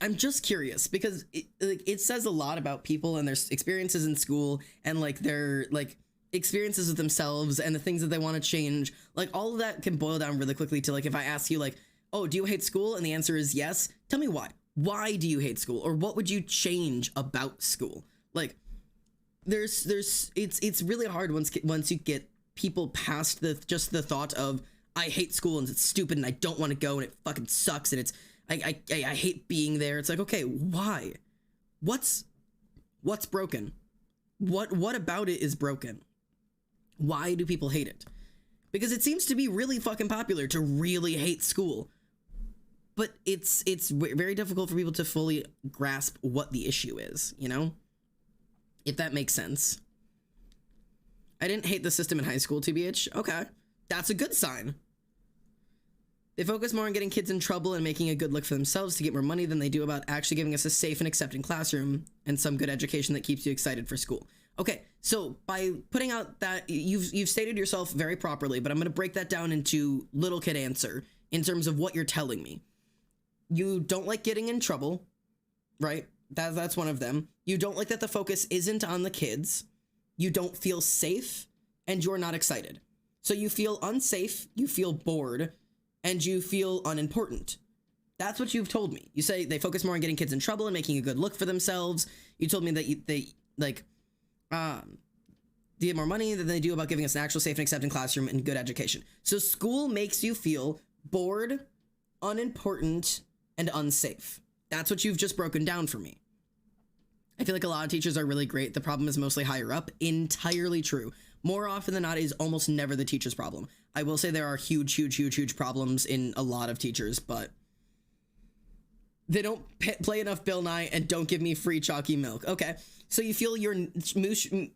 I'm just curious, because it says a lot about people and their experiences in school and like their like experiences with themselves and the things that they want to change. Like all of that can boil down really quickly to like, if I ask you like, oh, do you hate school? And the answer is yes. Tell me why. Why do you hate school? Or what would you change about school? Like it's really hard once you get people past the thought of I hate school and it's stupid and I don't want to go and it fucking sucks and it's I hate being there. It's like, okay, why? What's broken? What about it is broken? Why do people hate it? Because it seems to be really fucking popular to really hate school. But it's very difficult for people to fully grasp what the issue is, you know? If that makes sense. I didn't hate the system in high school, TBH. Okay, that's a good sign. They focus more on getting kids in trouble and making a good look for themselves to get more money than they do about actually giving us a safe and accepting classroom and some good education that keeps you excited for school. Okay, so by putting out that, you've stated yourself very properly, but I'm going to break that down into little kid answer in terms of what you're telling me. You don't like getting in trouble, right? That's one of them. You don't like that the focus isn't on the kids. You don't feel safe, and you're not excited. So you feel unsafe, you feel bored, and you feel unimportant. That's what you've told me. You say they focus more on getting kids in trouble and making a good look for themselves. You told me that they get more money than they do about giving us an actual safe and accepting classroom and good education. So school makes you feel bored, unimportant, and unsafe. That's what you've just broken down for me. I feel like a lot of teachers are really great. The problem is mostly higher up. Entirely true. More often than not, it is almost never the teacher's problem. I will say there are huge problems in a lot of teachers, but they don't play enough Bill Nye and don't give me free chalky milk. Okay, so you feel you're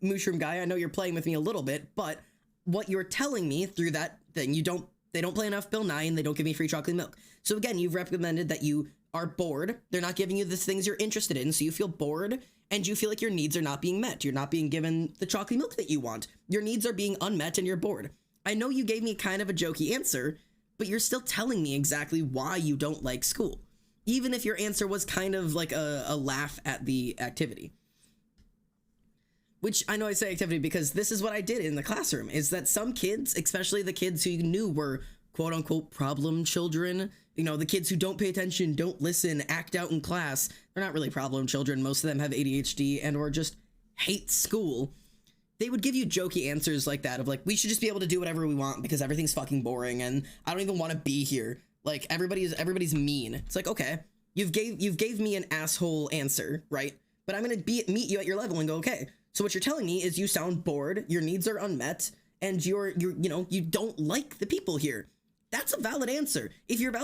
mushroom guy. I know you're playing with me a little bit, but what you're telling me through that thing, they don't play enough Bill Nye and they don't give me free chocolate milk. So again, you've recommended that you are bored. They're not giving you the things you're interested in, so you feel bored and you feel like your needs are not being met. You're not being given the chocolate milk that you want. Your needs are being unmet and you're bored. I know you gave me kind of a jokey answer, but you're still telling me exactly why you don't like school, even if your answer was kind of like a laugh at the activity. Which I know I say activity because this is what I did in the classroom, is that some kids, especially the kids who you knew were quote unquote problem children, you know, the kids who don't pay attention, don't listen, act out in class, they're not really problem children. Most of them have ADHD and or just hate school. They would give you jokey answers like that of like, we should just be able to do whatever we want because everything's fucking boring and I don't even want to be here. Like everybody's mean. It's like, okay, You've gave me an asshole answer, right? But I'm gonna meet you at your level and go, okay, so what you're telling me is you sound bored, your needs are unmet, and you don't like the people here. That's a valid answer. If your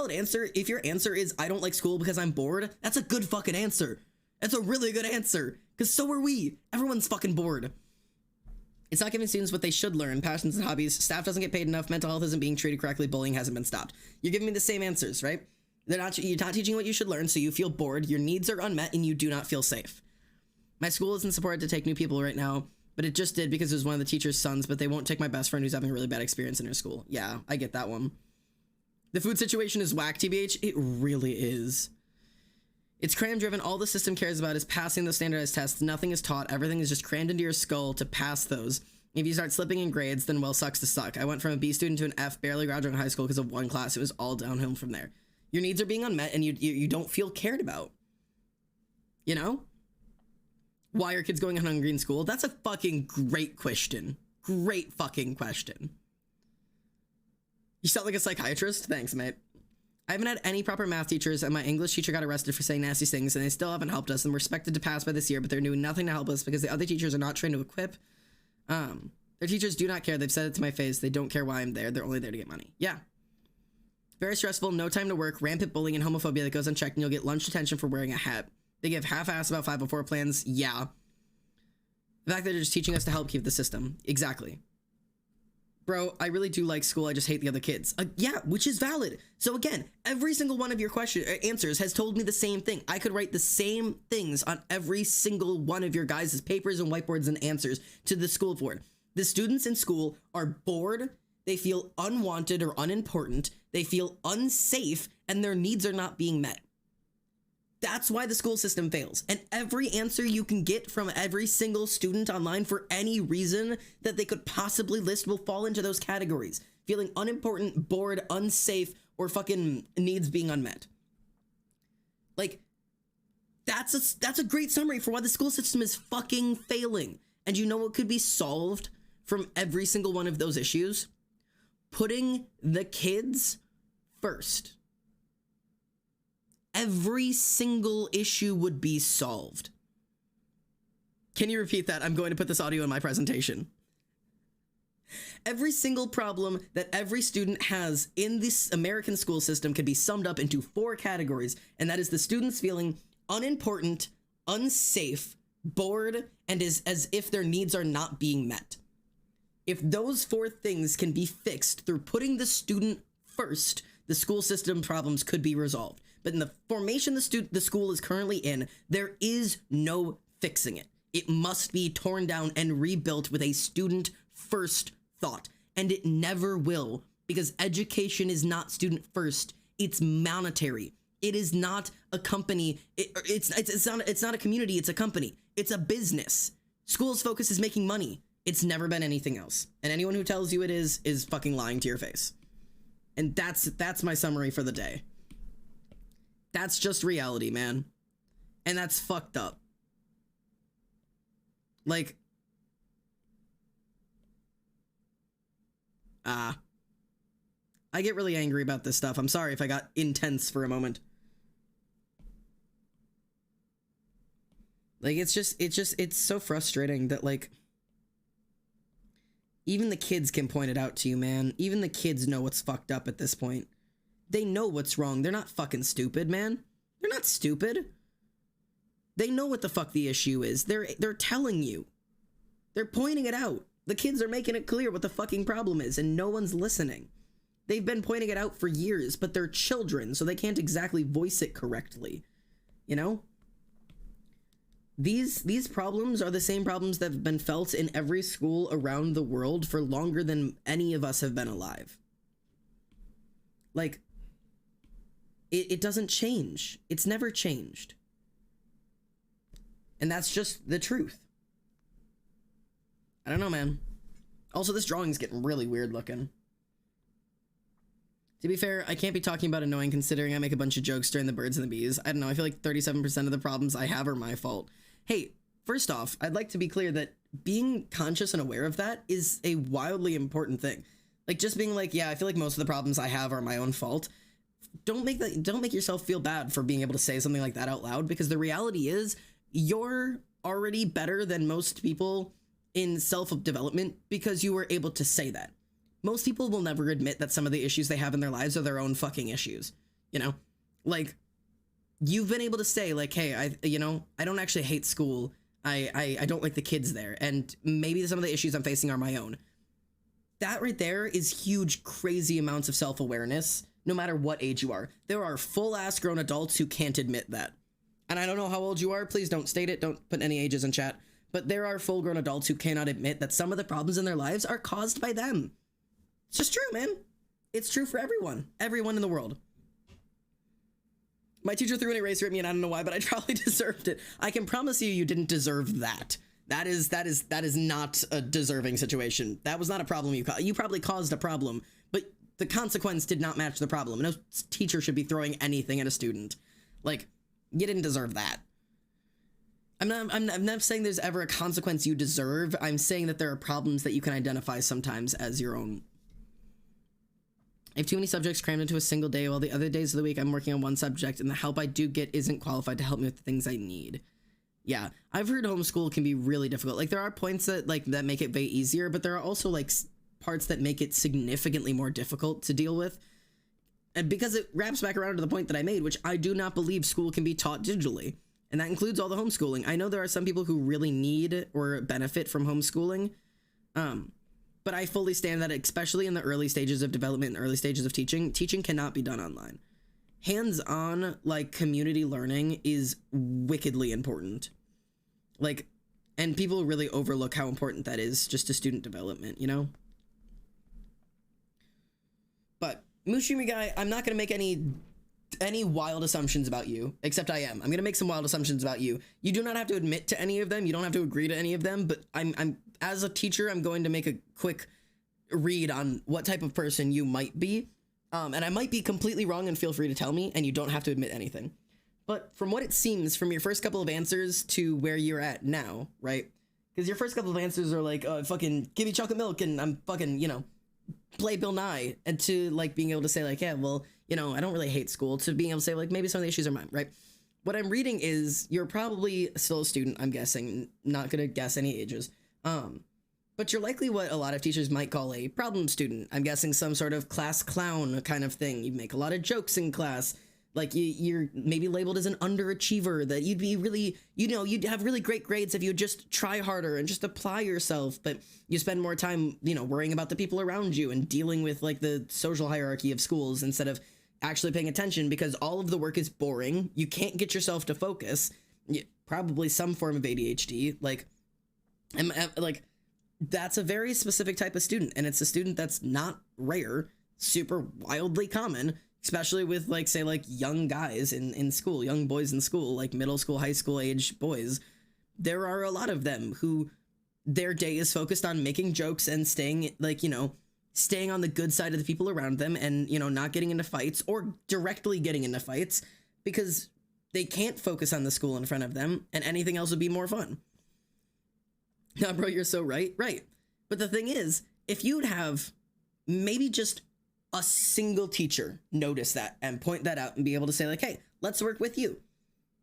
answer is I don't like school because I'm bored, that's a good fucking answer. That's a really good answer, because so are we. Everyone's fucking bored. It's not giving students what they should learn, passions and hobbies, staff doesn't get paid enough, mental health isn't being treated correctly, bullying hasn't been stopped. You're giving me the same answers, right? You're not teaching what you should learn, so you feel bored, your needs are unmet, and you do not feel safe. My school isn't supported to take new people right now, but it just did because it was one of the teacher's sons, but they won't take my best friend who's having a really bad experience in her school. Yeah, I get that one. The food situation is whack, TBH. It really is. It's cram driven. All the system cares about is passing the standardized tests. Nothing is taught. Everything is just crammed into your skull to pass those. If you start slipping in grades, then well, sucks to suck. I went from a B student to an F, barely graduating high school because of one class. It was all downhill from there. Your needs are being unmet and you don't feel cared about. You know? Why are kids going hungry in school? That's a fucking great question. Great fucking question. You sound like a psychiatrist? Thanks, mate. I haven't had any proper math teachers, and my English teacher got arrested for saying nasty things, and they still haven't helped us, and we're expected to pass by this year, but they're doing nothing to help us because the other teachers are not trained to equip. Their teachers do not care. They've said it to my face. They don't care why I'm there. They're only there to get money. Yeah. Very stressful, no time to work, rampant bullying and homophobia that goes unchecked, and you'll get lunch detention for wearing a hat. They give half-ass about 504 plans. Yeah. The fact that they're just teaching us to help keep the system. Exactly. Bro, I really do like school. I just hate the other kids. Yeah, which is valid. So again, every single one of your answers has told me the same thing. I could write the same things on every single one of your guys' papers and whiteboards and answers to the school board. The students in school are bored. They feel unwanted or unimportant. They feel unsafe, and their needs are not being met. That's why the school system fails. And every answer you can get from every single student online for any reason that they could possibly list will fall into those categories. Feeling unimportant, bored, unsafe, or fucking needs being unmet. Like, that's a great summary for why the school system is fucking failing. And you know what could be solved from every single one of those issues? Putting the kids first. Every single issue would be solved. Can you repeat that? I'm going to put this audio in my presentation. Every single problem that every student has in this American school system can be summed up into 4 categories, and that is the students feeling unimportant, unsafe, bored, and as if their needs are not being met. If those 4 things can be fixed through putting the student first, the school system problems could be resolved. But in the formation the school is currently in, there is no fixing it. It must be torn down and rebuilt with a student-first thought. And it never will, because education is not student-first. It's monetary. It is not a company. It's not a community. It's a company. It's a business. School's focus is making money. It's never been anything else. And anyone who tells you it is fucking lying to your face. And that's my summary for the day. That's just reality, man. And that's fucked up. Like, I get really angry about this stuff. I'm sorry if I got intense for a moment. Like, it's so frustrating that, like, even the kids can point it out to you, man. Even the kids know what's fucked up at this point. They know what's wrong. They're not fucking stupid, man. They're not stupid. They know what the fuck the issue is. They're telling you. They're pointing it out. The kids are making it clear what the fucking problem is, and no one's listening. They've been pointing it out for years, but they're children, so they can't exactly voice it correctly. You know? These problems are the same problems that have been felt in every school around the world for longer than any of us have been alive. Like, it doesn't change. It's never changed. And that's just the truth. I don't know, man. Also, this drawing's getting really weird looking. To be fair, I can't be talking about annoying considering I make a bunch of jokes during the birds and the bees. I don't know, I feel like 37% of the problems I have are my fault. Hey, first off, I'd like to be clear that being conscious and aware of that is a wildly important thing. Like, just being like, yeah, I feel like most of the problems I have are my own fault. don't make yourself feel bad for being able to say something like that out loud, because the reality is you're already better than most people in self-development because you were able to say that. Most people will never admit that some of the issues they have in their lives are their own fucking issues, you know? Like, you've been able to say, like, hey, I don't actually hate school. I don't like the kids there, and maybe some of the issues I'm facing are my own. That right there is huge, crazy amounts of self-awareness, no matter what age you are. There are full-ass grown adults who can't admit that. And I don't know how old you are, please don't state it, don't put any ages in chat, but there are full-grown adults who cannot admit that some of the problems in their lives are caused by them. It's just true, man. It's true for everyone in the world. My teacher threw an eraser at me, and I don't know why, but I probably deserved it. I can promise you, you didn't deserve that. That is not a deserving situation. That was not a problem you caused. You probably caused a problem, but the consequence did not match the problem. No teacher should be throwing anything at a student. Like, you didn't deserve that. I'm not saying there's ever a consequence you deserve. I'm saying that there are problems that you can identify sometimes as your own. I have too many subjects crammed into a single day, while the other days of the week I'm working on one subject, and the help I do get isn't qualified to help me with the things I need. Yeah, I've heard homeschool can be really difficult. Like, there are points that make it way easier, but there are also like parts that make it significantly more difficult to deal with. And because it wraps back around to the point that I made, which I do not believe school can be taught digitally. And that includes all the homeschooling. I know there are some people who really need or benefit from homeschooling. But I fully stand that, especially in the early stages of development and early stages of teaching cannot be done online. Hands-on, like, community learning is wickedly important. Like, and people really overlook how important that is just to student development, you know? But, Mushimi guy, I'm not going to make any wild assumptions about you, except I am. I'm going to make some wild assumptions about you. You do not have to admit to any of them. You don't have to agree to any of them, but I'm as a teacher, I'm going to make a quick read on what type of person you might be. And I might be completely wrong, and feel free to tell me, and you don't have to admit anything. But from what it seems, from your first couple of answers to where you're at now, right? Because your first couple of answers are like, fucking give me chocolate milk, and I'm fucking, play Bill Nye, and to like being able to say like, yeah, well, I don't really hate school, to being able to say like, maybe some of the issues are mine, right? What I'm reading is you're probably still a student, I'm guessing, not gonna guess any ages. But you're likely what a lot of teachers might call a problem student. I'm guessing some sort of class clown kind of thing. You make a lot of jokes in class. Like you're maybe labeled as an underachiever, that you'd be really, you'd have really great grades if you just try harder and just apply yourself, but you spend more time, worrying about the people around you and dealing with like the social hierarchy of schools instead of actually paying attention, because all of the work is boring. You can't get yourself to focus. Probably some form of ADHD. Like that's a very specific type of student, and it's a student that's not rare, super wildly common, especially with like, say, like young guys in school, young boys in school, like middle school, high school age boys. There are a lot of them who their day is focused on making jokes and staying like, staying on the good side of the people around them, and, not getting into fights or directly getting into fights because they can't focus on the school in front of them, and anything else would be more fun. Nah, bro, you're so right. Right. But the thing is, if you'd have maybe just a single teacher notice that and point that out and be able to say like, hey, let's work with you,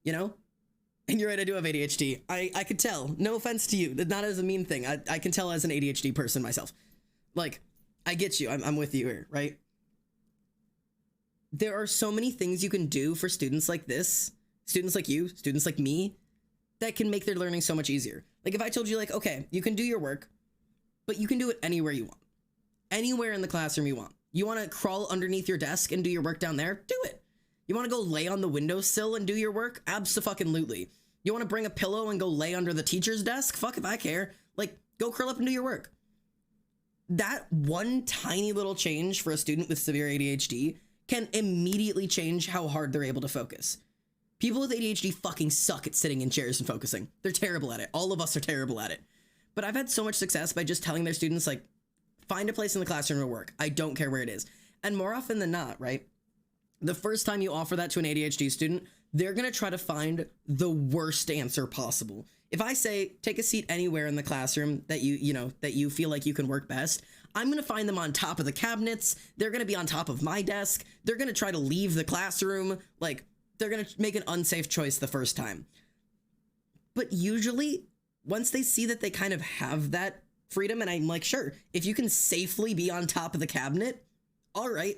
And you're right, I do have ADHD. I could tell. No offense to you. Not as a mean thing. I can tell as an ADHD person myself. Like, I get you. I'm with you here, right? There are so many things you can do for students like this, students like you, students like me, that can make their learning so much easier. Like if I told you like, okay, you can do your work, but you can do it anywhere you want. Anywhere in the classroom you want. You want to crawl underneath your desk and do your work down there? Do it. You want to go lay on the windowsill and do your work? Abso-fucking-lutely. You want to bring a pillow and go lay under the teacher's desk? Fuck if I care. Like, go curl up and do your work. That one tiny little change for a student with severe ADHD can immediately change how hard they're able to focus. People with ADHD fucking suck at sitting in chairs and focusing. They're terrible at it. All of us are terrible at it. But I've had so much success by just telling their students, like, find a place in the classroom to work. I don't care where it is. And more often than not, right, the first time you offer that to an ADHD student, they're going to try to find the worst answer possible. If I say, take a seat anywhere in the classroom that you feel like you can work best, I'm gonna find them on top of the cabinets. They're gonna be on top of my desk. They're gonna try to leave the classroom. Like, they're gonna make an unsafe choice the first time. But usually, once they see that they kind of have that freedom, and I'm like, sure, if you can safely be on top of the cabinet, all right,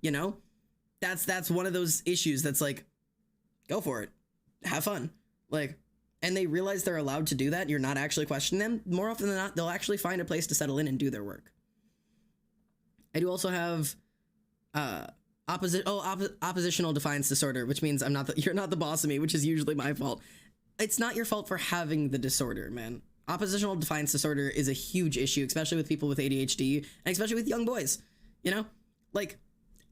you know, that's one of those issues that's like, go for it, have fun, like, and they realize they're allowed to do that. You're not actually questioning them. More often than not, they'll actually find a place to settle in and do their work. I do also have oppositional defiance disorder, which means you're not the boss of me, which is usually my fault. It's not your fault for having the disorder, man. Oppositional defiance disorder is a huge issue, especially with people with ADHD, and especially with young boys, you know? Like,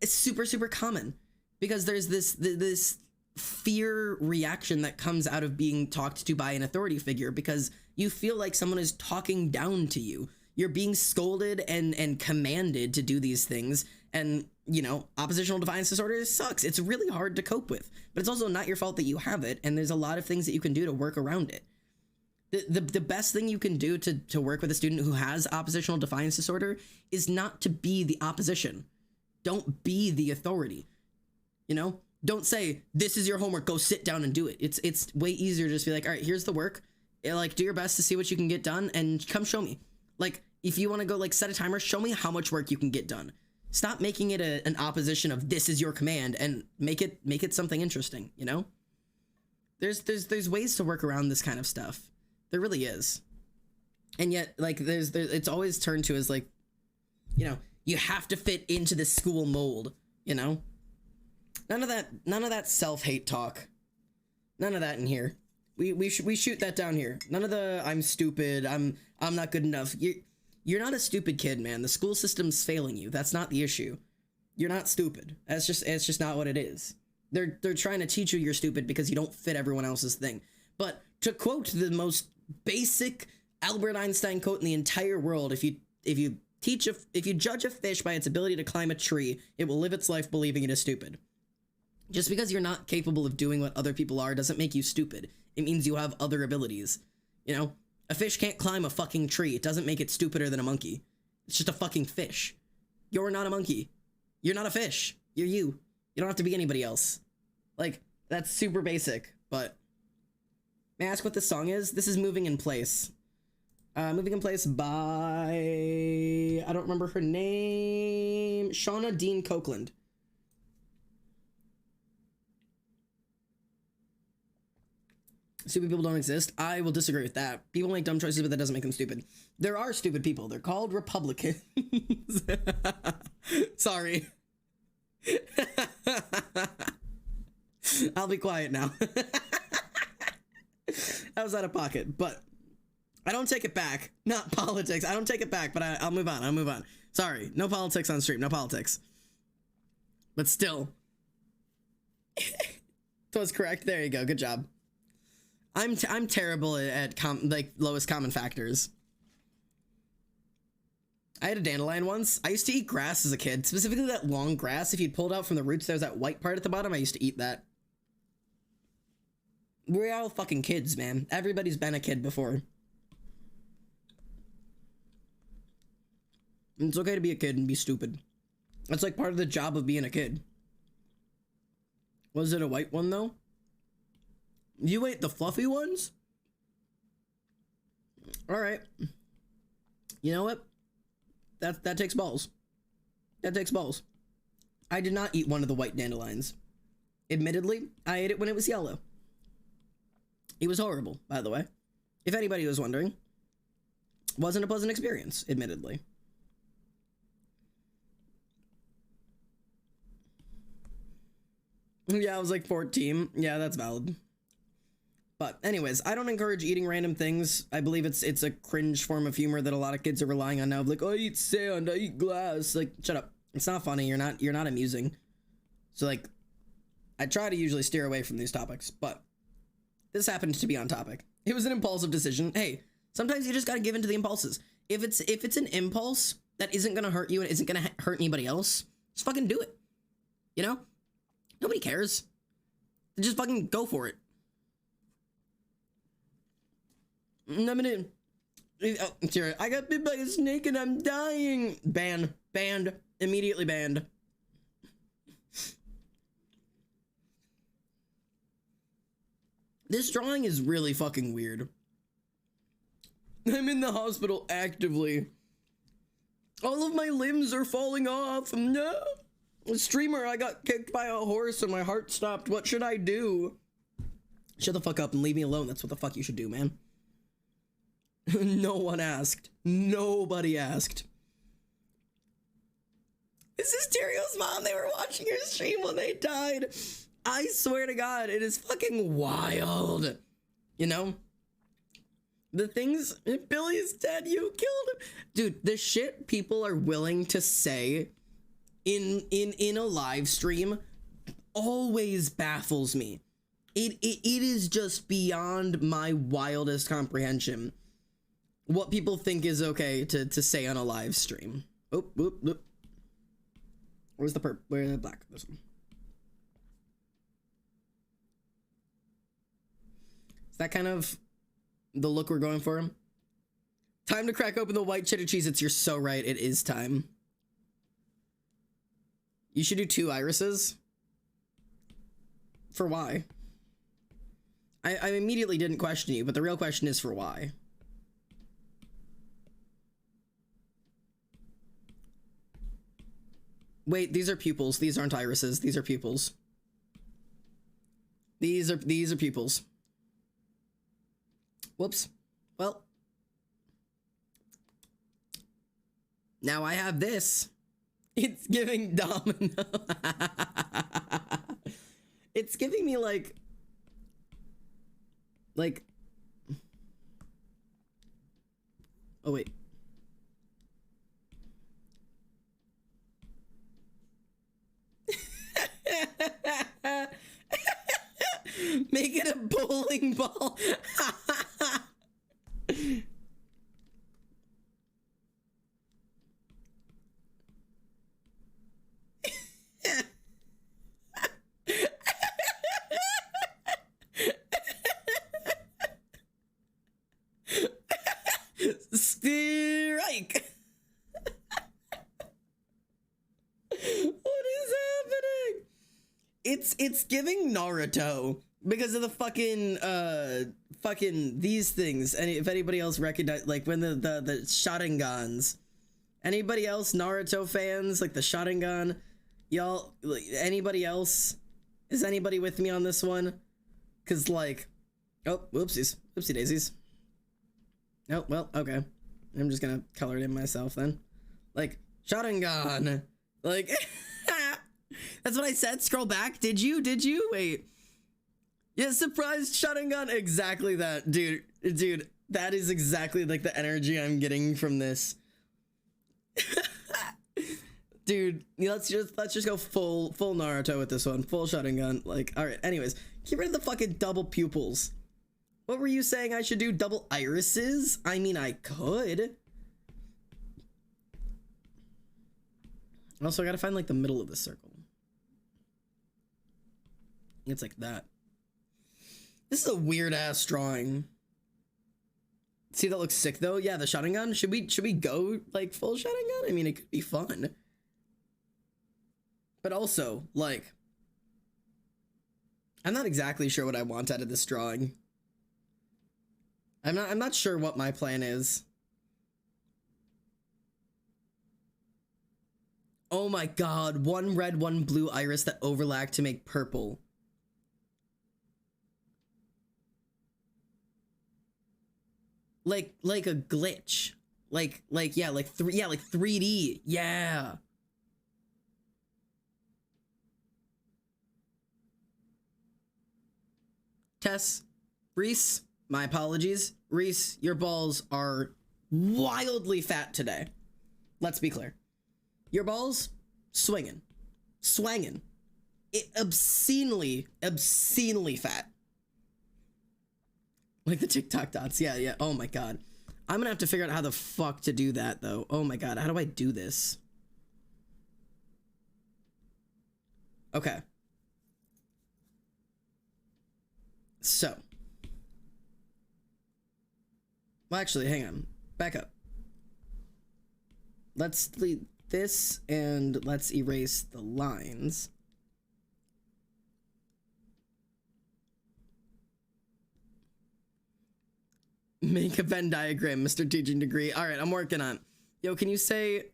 it's super, super common, because there's this fear reaction that comes out of being talked to by an authority figure, because you feel like someone is talking down to you. You're being scolded and commanded to do these things, and, you know, oppositional defiance disorder sucks. It's really hard to cope with, but it's also not your fault that you have it, and there's a lot of things that you can do to work around it. The best thing you can do to work with a student who has oppositional defiance disorder is not to be the opposition. Don't be the authority, you know? Don't say, this is your homework, go sit down and do it. It's way easier to just be like, all right, here's the work. Like, do your best to see what you can get done, and come show me. Like, if you want to go, like, set a timer, show me how much work you can get done. Stop making it an opposition of this is your command, and make it something interesting, you know? There's ways to work around this kind of stuff. There really is. And yet, like, it's always turned to as, like, you know, you have to fit into the school mold, you know? None of that self-hate talk. None of that in here. We shoot that down here. None of the I'm stupid, I'm not good enough. You're not a stupid kid, man. The school system's failing you. That's not the issue. You're not stupid. It's just not what it is. They're trying to teach you you're stupid because you don't fit everyone else's thing. But to quote the most basic Albert Einstein quote in the entire world, if you judge a fish by its ability to climb a tree, it will live its life believing it is stupid. Just because you're not capable of doing what other people are doesn't make you stupid. It means you have other abilities. You know? A fish can't climb a fucking tree. It doesn't make it stupider than a monkey. It's just a fucking fish. You're not a monkey. You're not a fish. You're you. You don't have to be anybody else. Like, that's super basic, but... May I ask what this song is? This is Moving in Place. Moving in Place by... I don't remember her name. Shauna Dean Copeland. Stupid people don't exist. I will disagree with that. People make dumb choices, but that doesn't make them stupid. There are stupid people. They're called Republicans. Sorry. I'll be quiet now. That was out of pocket, but I don't take it back. Not politics. I don't take it back, but I'll move on. I'll move on. Sorry. No politics on stream. No politics. But still. That was correct. There you go. Good job. I'm terrible at lowest common factors. I had a dandelion once. I used to eat grass as a kid, specifically that long grass. If you pulled out from the roots, there's that white part at the bottom. I used to eat that. We're all fucking kids, man. Everybody's been a kid before. It's okay to be a kid and be stupid. That's like part of the job of being a kid. Was it a white one though? You ate the fluffy ones? All right. You know what? That takes balls. That takes balls. I did not eat one of the white dandelions. Admittedly, I ate it when it was yellow. It was horrible, by the way. If anybody was wondering. Wasn't a pleasant experience, admittedly. Yeah, I was like 14. Yeah, that's valid. But anyways, I don't encourage eating random things. I believe it's a cringe form of humor that a lot of kids are relying on now. Like, oh, I eat sand, I eat glass. Like, shut up. It's not funny. You're not amusing. So like, I try to usually steer away from these topics, but this happened to be on topic. It was an impulsive decision. Hey, sometimes you just gotta give in to the impulses. If it's an impulse that isn't gonna hurt you and isn't gonna hurt anybody else, just fucking do it. You know? Nobody cares. Just fucking go for it. Oh, sorry. I got bit by a snake and I'm dying. Banned. Banned. Immediately banned. This drawing is really fucking weird. I'm in the hospital actively. All of my limbs are falling off. No. Streamer, I got kicked by a horse and my heart stopped. What should I do? Shut the fuck up and leave me alone. That's what the fuck you should do, man. No one asked. Nobody asked. This is Terio's mom. They were watching her stream when they died. I swear to God, it is fucking wild. You know? The things, Billy's dead, you killed him. Dude, the shit people are willing to say in a live stream always baffles me. It is just beyond my wildest comprehension what people think is okay to say on a live stream. Oop, oop, oop. Where's the perp? Where's the black? This one. Is that kind of the look we're going for? Time to crack open the white cheddar cheese. You're so right. It is time. You should do 2 irises. For why? I immediately didn't question you, but the real question is for why. Wait, these are pupils. These aren't irises. These are pupils. These are pupils. Whoops. Well. Now I have this. It's giving domino. It's giving me like oh wait. Make it a bowling ball. Strike. What is happening? It's giving Naruto because of the fucking these things. And if anybody else recognize, like when the Sharingans, anybody else Naruto fans, like the Sharingan, y'all, like, anybody else? Is anybody with me on this one? Cause like, oh, whoopsies, whoopsie daisies. Oh, well, okay. I'm just gonna color it in myself then. Like, Sharingan. Like, that's what I said. Scroll back. Did you? Wait. Yeah, surprised Sharingan. Exactly that, dude. Dude, that is exactly like the energy I'm getting from this. Dude, let's just go full Naruto with this one. Full Sharingan. Like, all right. Anyways, get rid of the fucking double pupils. What were you saying I should do? Double irises? I mean, I could. Also, I gotta find like the middle of the circle. It's like that. This is a weird ass drawing. See, that looks sick though. Yeah, the Sharingan. Should we go like full Sharingan? I mean, it could be fun. But also, like, I'm not exactly sure what I want out of this drawing. I'm not sure what my plan is. Oh my god, 1 red, 1 blue iris that overlap to make purple. Like a glitch. Like 3D. Yeah. Tess, Reese, my apologies. Reese, your balls are wildly fat today. Let's be clear. Your balls, swinging. Obscenely fat. Like the TikTok dots. Yeah. Oh my god. I'm gonna have to figure out how the fuck to do that though. Oh my god. How do I do this? Okay. So. Well, actually, hang on. back up. Let's delete this and let's erase the lines. Make a Venn diagram, Mr. Teaching Degree. All right, I'm working on it. Yo, can you say...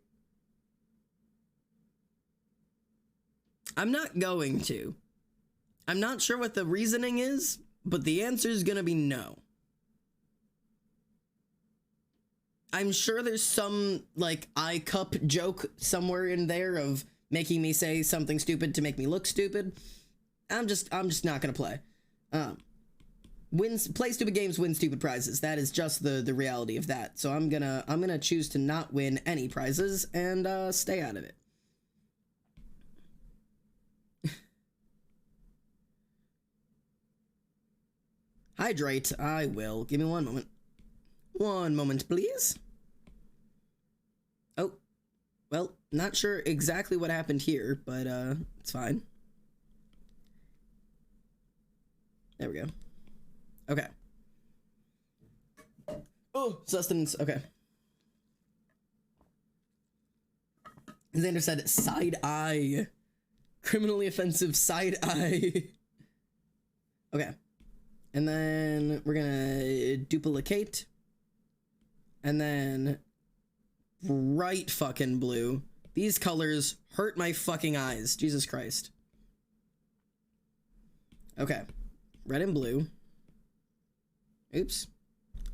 I'm not going to. I'm not sure what the reasoning is, but the answer is gonna be no. I'm sure there's some, like, I-cup joke somewhere in there of making me say something stupid to make me look stupid. I'm just not gonna play. Play stupid games, win stupid prizes. That is just the reality of that. So I'm gonna choose to not win any prizes and stay out of it. Hydrate, I will. Give me one moment. One moment, please. Oh, well, not sure exactly what happened here, but it's fine. There we go. Okay. Oh, sustenance, okay. Xander said, side eye. Criminally offensive side eye. Okay. And then we're gonna duplicate. And then bright fucking blue. These colors hurt my fucking eyes. Jesus Christ. Okay. Red and blue. Oops.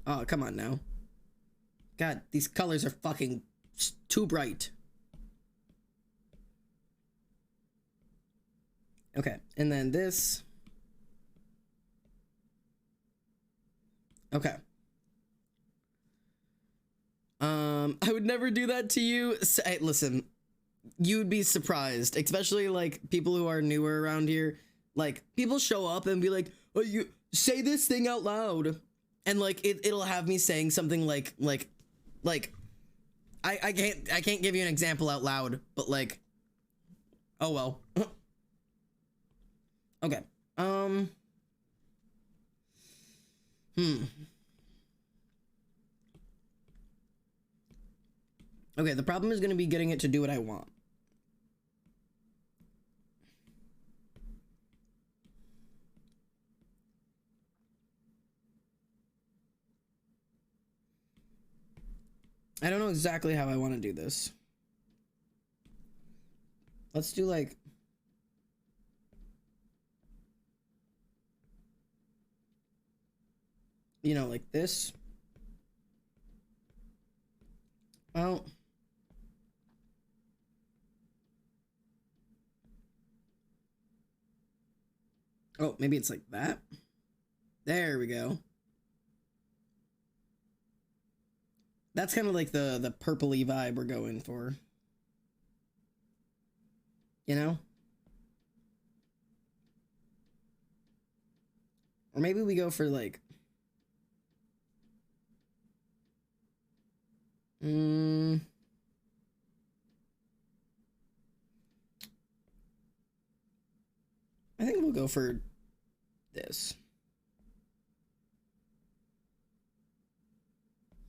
Oh, come on now. God, these colors are fucking too bright. Okay, and then this. Okay. I would never do that to you. Hey, listen, you'd be surprised, especially like people who are newer around here. Like, people show up and be like, oh, you say this thing out loud. And like, it'll have me saying something like, I can't give you an example out loud, but like, oh well. Okay. Okay, the problem is going to be getting it to do what I want. I don't know exactly how I want to do this. Let's do like... you know, like this. Well... oh, maybe it's like that. There we go. That's kind of like the purpley vibe we're going for. You know? Or maybe we go for like... I think we'll go for this.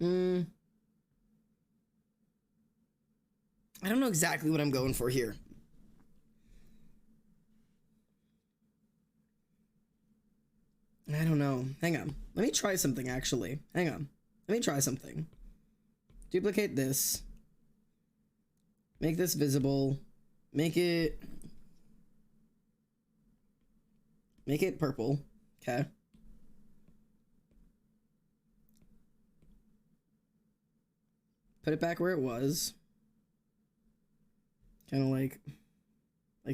I don't know exactly what I'm going for here. I don't know. Hang on. Let me try something, actually. Hang on. Let me try something. Duplicate this. Make this visible. Make it purple. Okay. Put it back where it was. Kind of like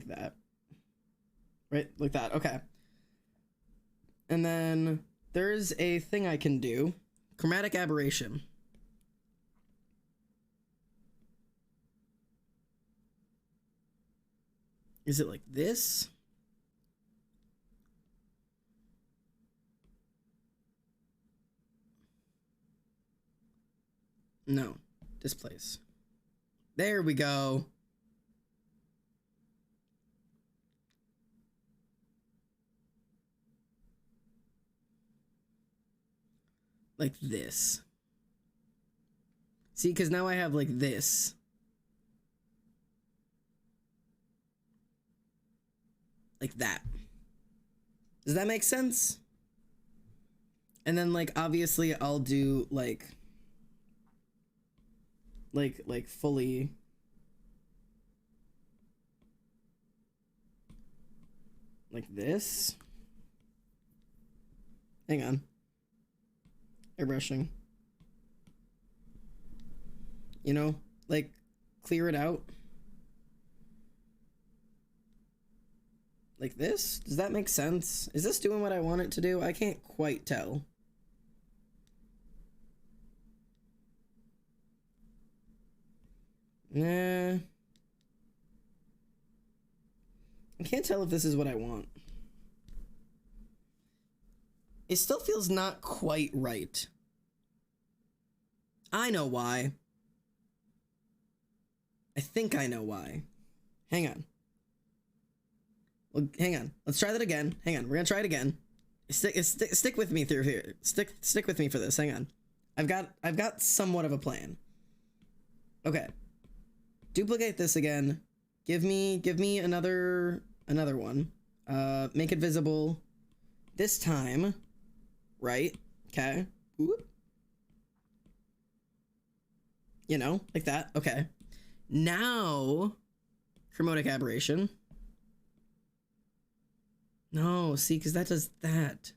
that. Right? Like that. Okay. And then there's a thing I can do. Chromatic aberration. Is it like this? No. Displace. There we go. Like this. See, because now I have like this. Like that. Does that make sense? And then like obviously I'll do like fully like this. Hang on. Airbrushing. You know, like clear it out. Like this? Does that make sense? Is this doing what I want it to do? I can't quite tell. Nah. I can't tell if this is what I want. It still feels not quite right. I know why. I think I know why. Hang on. Well, hang on. Let's try that again. Hang on. We're gonna try it again. Stick with me through here. Stick with me for this. Hang on. I've got somewhat of a plan. Okay. Duplicate this again. Give me another one. Make it visible. This time, right? Okay. You know, like that. Okay. Now, chromatic aberration. No, see, because that does that.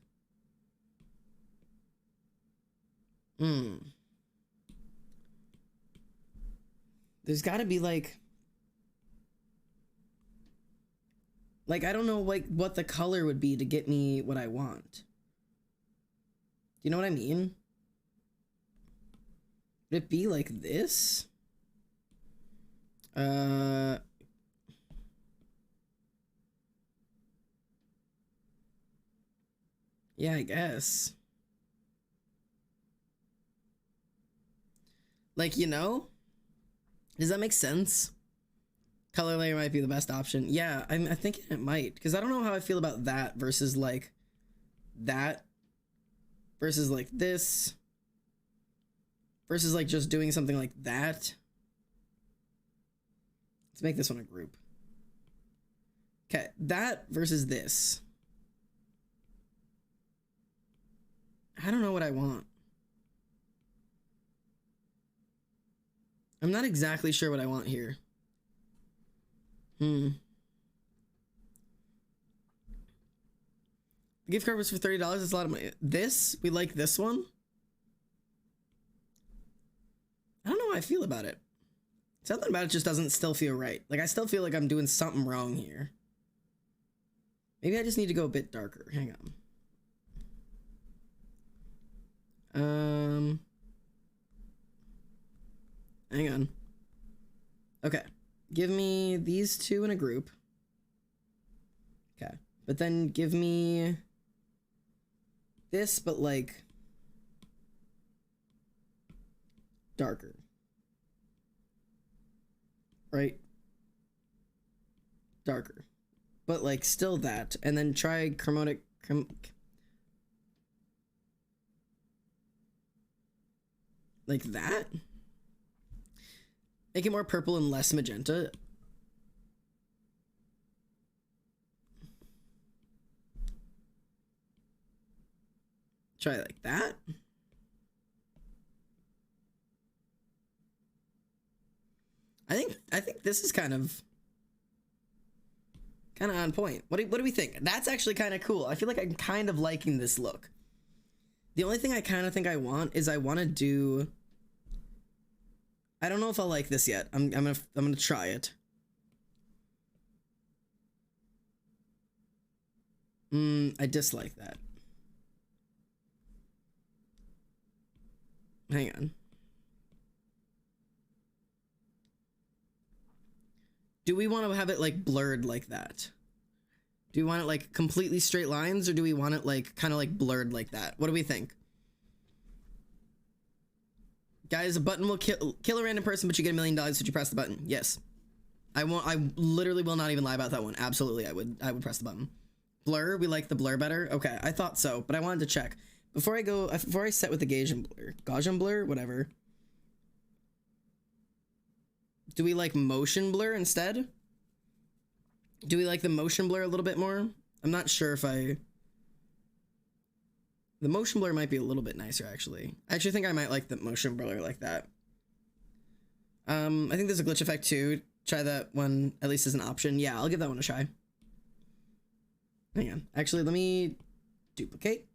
There's got to be like I don't know like what the color would be to get me what I want. Do you know what I mean? Would it be like this? Yeah, I guess. Like, you know? Does that make sense? Color layer might be the best option. Yeah, I think it might. Because I don't know how I feel about that versus, like, that. Versus, like, this. Versus, like, just doing something like that. Let's make this one a group. Okay, that versus this. I don't know what I want. I'm not exactly sure what I want here. The gift card was for $30. That's a lot of money. This, we like this one. I don't know how I feel about it. Something about it just doesn't still feel right. Like, I still feel like I'm doing something wrong here. Maybe I just need to go a bit darker. Hang on. Hang on. Okay. Give me these two in a group. Okay. But then give me this, but like darker. Right? Darker. But like still that. And then try chromatic like that. Make it more purple and less magenta. Try like that. I think this is kind of on point. What do we think? That's actually kind of cool. I feel like I'm kind of liking this look. The only thing I kind of think I want is I want to do. I don't know if I'll like this yet. I'm gonna try it. I dislike that. Hang on. Do we want to have it like blurred like that? Do we want it like completely straight lines, or do we want it like kind of like blurred like that? What do we think? Guys, a button will kill a random person, but you get $1 million if you press the button. Yes. I literally will not even lie about that one. Absolutely, I would press the button. Blur, we like the blur better. Okay, I thought so, but I wanted to check. Before I set with the Gaussian blur, whatever. Do we like motion blur instead? Do we like the motion blur a little bit more? I'm not sure if I... The motion blur might be a little bit nicer, actually. I actually think I might like the motion blur like that. I think there's a glitch effect too. Try that one, at least as an option. Yeah, I'll give that one a try. Hang on. Actually, let me duplicate,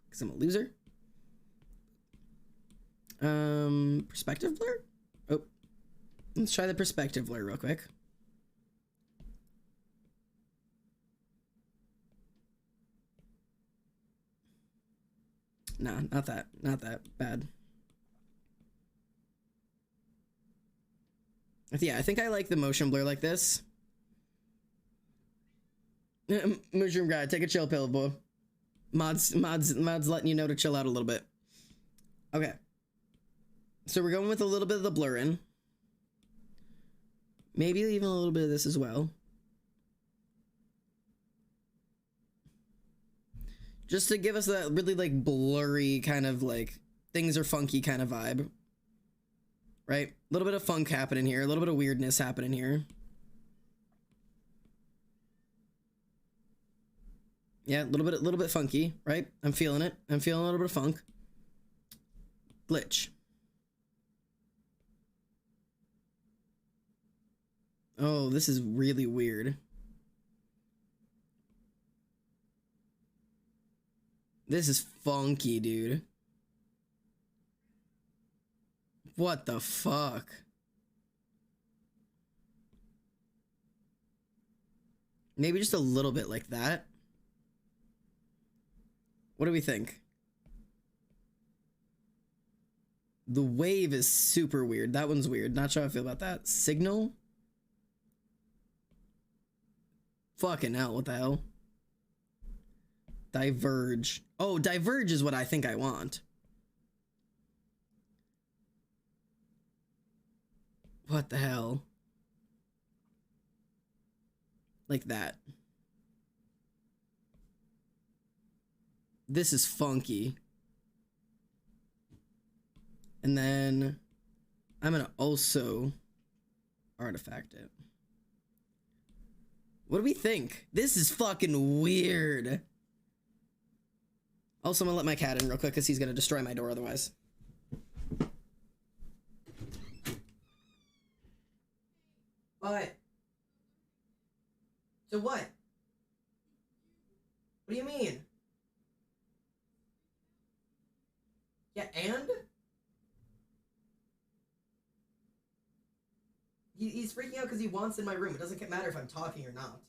because I'm a loser. Perspective blur? Oh. Let's try the perspective blur real quick. Nah, not that. Not that bad. Yeah, I think I like the motion blur like this. Mushroom guy, take a chill pill, boy. Mods letting you know to chill out a little bit. Okay. So we're going with a little bit of the blur in. Maybe even a little bit of this as well. Just to give us that really like blurry kind of like things are funky kind of vibe. Right? A little bit of funk happening here, a little bit of weirdness happening here. Yeah, a little bit funky, right? I'm feeling it. I'm feeling a little bit of funk. Glitch. Oh, this is really weird. This is funky, dude. What the fuck? Maybe just a little bit like that. What do we think? The wave is super weird. That one's weird. Not sure how I feel about that. Signal? Fucking hell, what the hell? Diverge. Oh, diverge is what I think I want. What the hell? Like that. This is funky. And then I'm gonna also artifact it. What do we think? This is fucking weird. Also, I'm gonna let my cat in real quick because he's gonna destroy my door otherwise. What? So what? What do you mean? Yeah, and? He's freaking out because he wants in my room. It doesn't matter if I'm talking or not.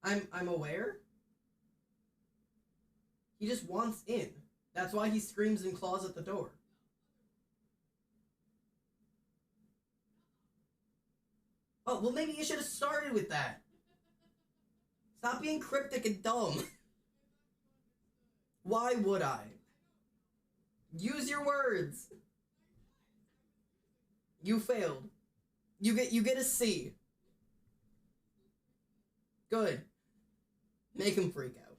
I'm aware. He just wants in. That's why he screams and claws at the door. Oh, well maybe you should have started with that. Stop being cryptic and dumb. Why would I? Use your words. You failed. You get a C. Good. Make him freak out.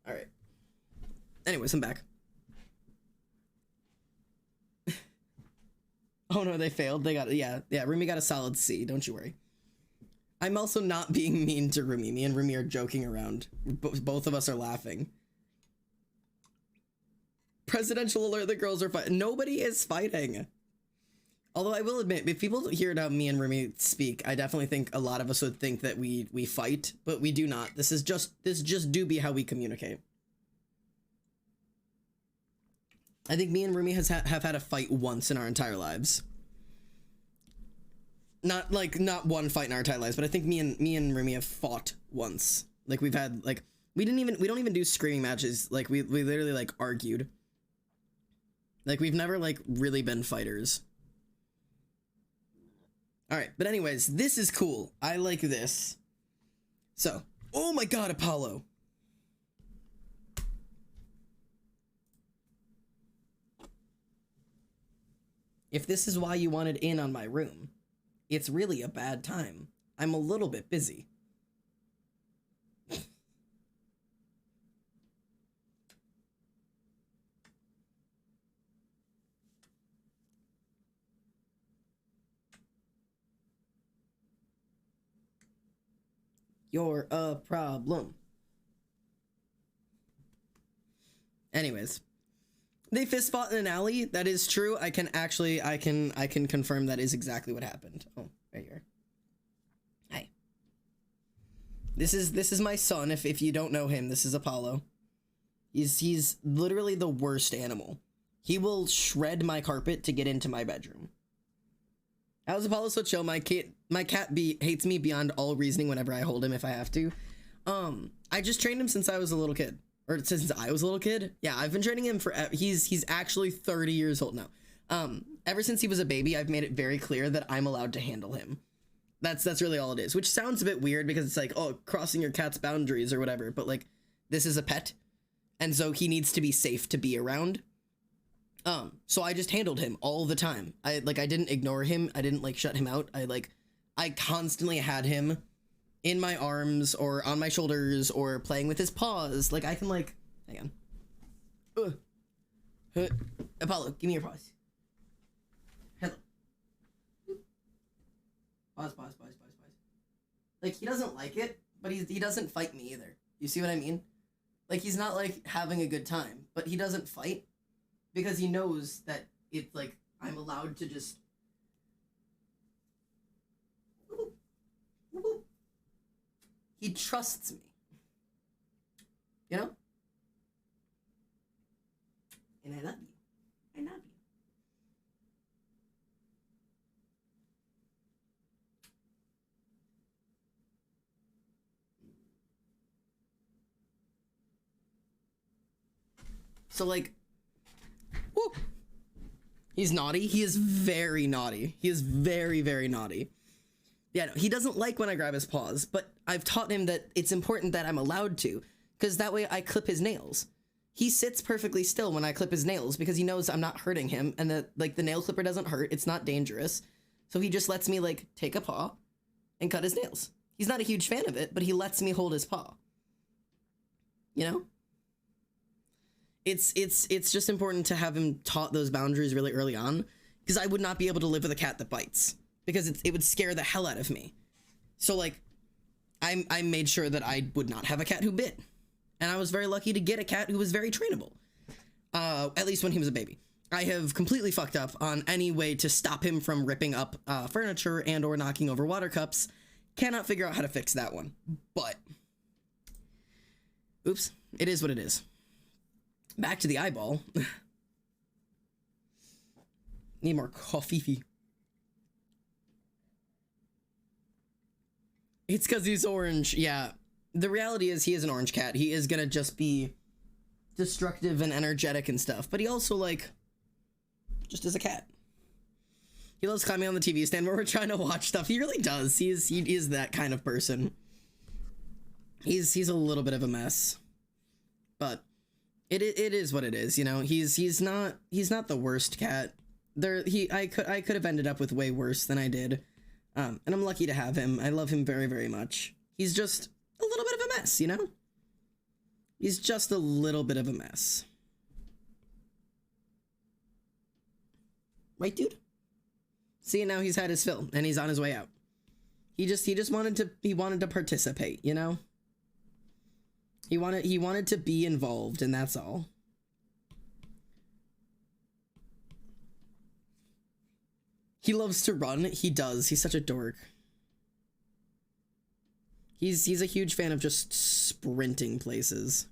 Alright. Anyways, I'm back. Oh no, they failed. They got, yeah, Rumi got a solid C, don't you worry. I'm also not being mean to Rumi. Me and Rumi are joking around. Both of us are laughing. Presidential alert, the girls are fighting. Nobody is fighting. Although I will admit, if people hear how me and Rumi speak, I definitely think a lot of us would think that we fight, but we do not. This just do be how we communicate. I think me and Rumi have had a fight once in our entire lives. Not one fight in our entire lives, but I think me and Rumi have fought once. Like we've had like we don't even do screaming matches. Like we literally like argued. Like we've never like really been fighters. All right, but anyways, this is cool. I like this. So, oh my God, Apollo. If this is why you wanted in on my room, it's really a bad time. I'm a little bit busy. You're a problem. Anyways, they fist fought in an alley. That is true. I can confirm that is exactly what happened. Oh, there you are. Hi. This is my son. If you don't know him, this is Apollo. He's literally the worst animal. He will shred my carpet to get into my bedroom. How's Apollo so chill? My cat hates me beyond all reasoning whenever I hold him if I have to. I just trained him since I was a little kid. Or since I was a little kid. Yeah, I've been training him for he's actually 30 years old now. Ever since he was a baby, I've made it very clear that I'm allowed to handle him. That's really all it is, which sounds a bit weird because it's like, oh, crossing your cat's boundaries or whatever, but like, this is a pet, and so he needs to be safe to be around. So I just handled him all the time. I didn't ignore him. I didn't like shut him out. I constantly had him in my arms or on my shoulders or playing with his paws. Like I can like, hang on. Apollo, give me your paws. Hello. Pause. Like he doesn't like it, but he doesn't fight me either. You see what I mean? Like he's not like having a good time, but he doesn't fight. Because he knows that it's like, I'm allowed to just... He trusts me. You know? And I love you. I love you. So like... Woo. He's naughty. He is very naughty. He is very, very naughty. Yeah, no, he doesn't like when I grab his paws, but I've taught him that it's important that I'm allowed to, because that way I clip his nails. He sits perfectly still when I clip his nails because he knows I'm not hurting him and that like the nail clipper doesn't hurt. It's not dangerous. So he just lets me like take a paw and cut his nails. He's not a huge fan of it, but he lets me hold his paw. You know? It's just important to have him taught those boundaries really early on, because I would not be able to live with a cat that bites, because it would scare the hell out of me. So like, I made sure that I would not have a cat who bit, and I was very lucky to get a cat who was very trainable, at least when he was a baby. I have completely fucked up on any way to stop him from ripping up furniture and or knocking over water cups. Cannot figure out how to fix that one, but oops, it is what it is. Back to the eyeball. Need more coffee. It's because he's orange. Yeah. The reality is he is an orange cat. He is gonna just be destructive and energetic and stuff. But he also, like, just is a cat. He loves climbing on the TV stand where we're trying to watch stuff. He really does. He is that kind of person. He's a little bit of a mess. But... It is what it is, you know. He's not the worst cat. I could have ended up with way worse than I did, and I'm lucky to have him. I love him very, very much. He's just a little bit of a mess, you know. He's just a little bit of a mess, right, dude? See, now he's had his fill and he's on his way out. He just wanted to participate, you know. He wanted to be involved, and that's all. He loves to run. He does. He's such a dork. He's a huge fan of just sprinting places.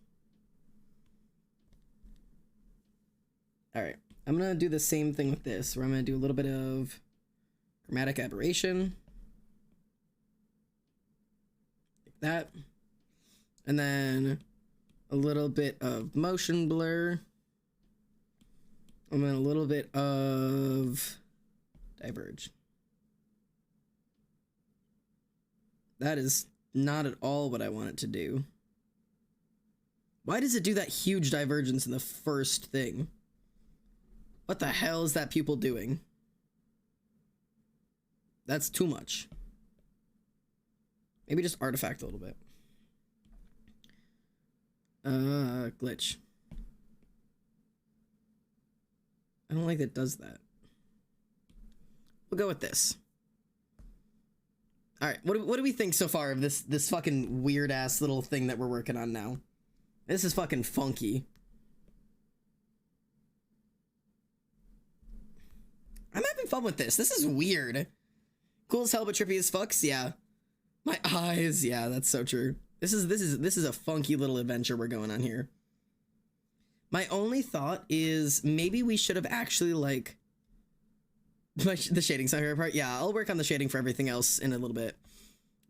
All right. I'm going to do the same thing with this, where I'm going to do a little bit of chromatic aberration. Like that. And then a little bit of motion blur. And then a little bit of diverge. That is not at all what I want it to do. Why does it do that huge divergence in the first thing? What the hell is that pupil doing? That's too much. Maybe just artifact a little bit. Glitch. I don't like that it does that. We'll go with this. All right, what do we think so far of this fucking weird ass little thing that we're working on now? This is fucking funky. I'm having fun with this. This is weird. Cool as hell, but trippy as fucks. Yeah. My eyes. Yeah, that's so true. This is a funky little adventure we're going on here. My only thought is maybe we should have actually like the shading's not here part. Yeah, I'll work on the shading for everything else in a little bit.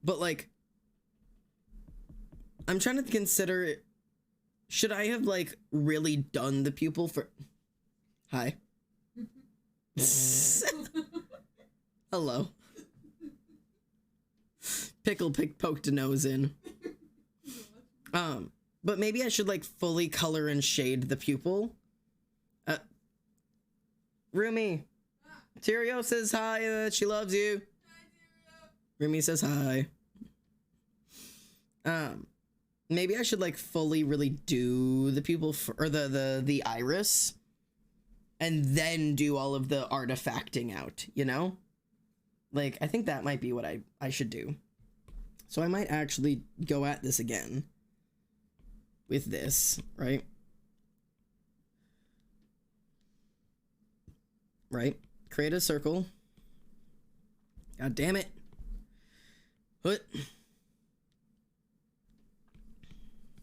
But like, I'm trying to consider, should I have like really done the pupil for? Hi. Hello. Pickle poked a nose in. But maybe I should like fully color and shade the pupil. Rumi. Tyrio says hi, she loves you. Hi, Rumi says hi. Maybe I should like fully really do the pupil or the iris. And then do all of the artifacting out, you know? Like, I think that might be what I should do. So I might actually go at this again. With this, right? Right? Create a circle. God damn it. What?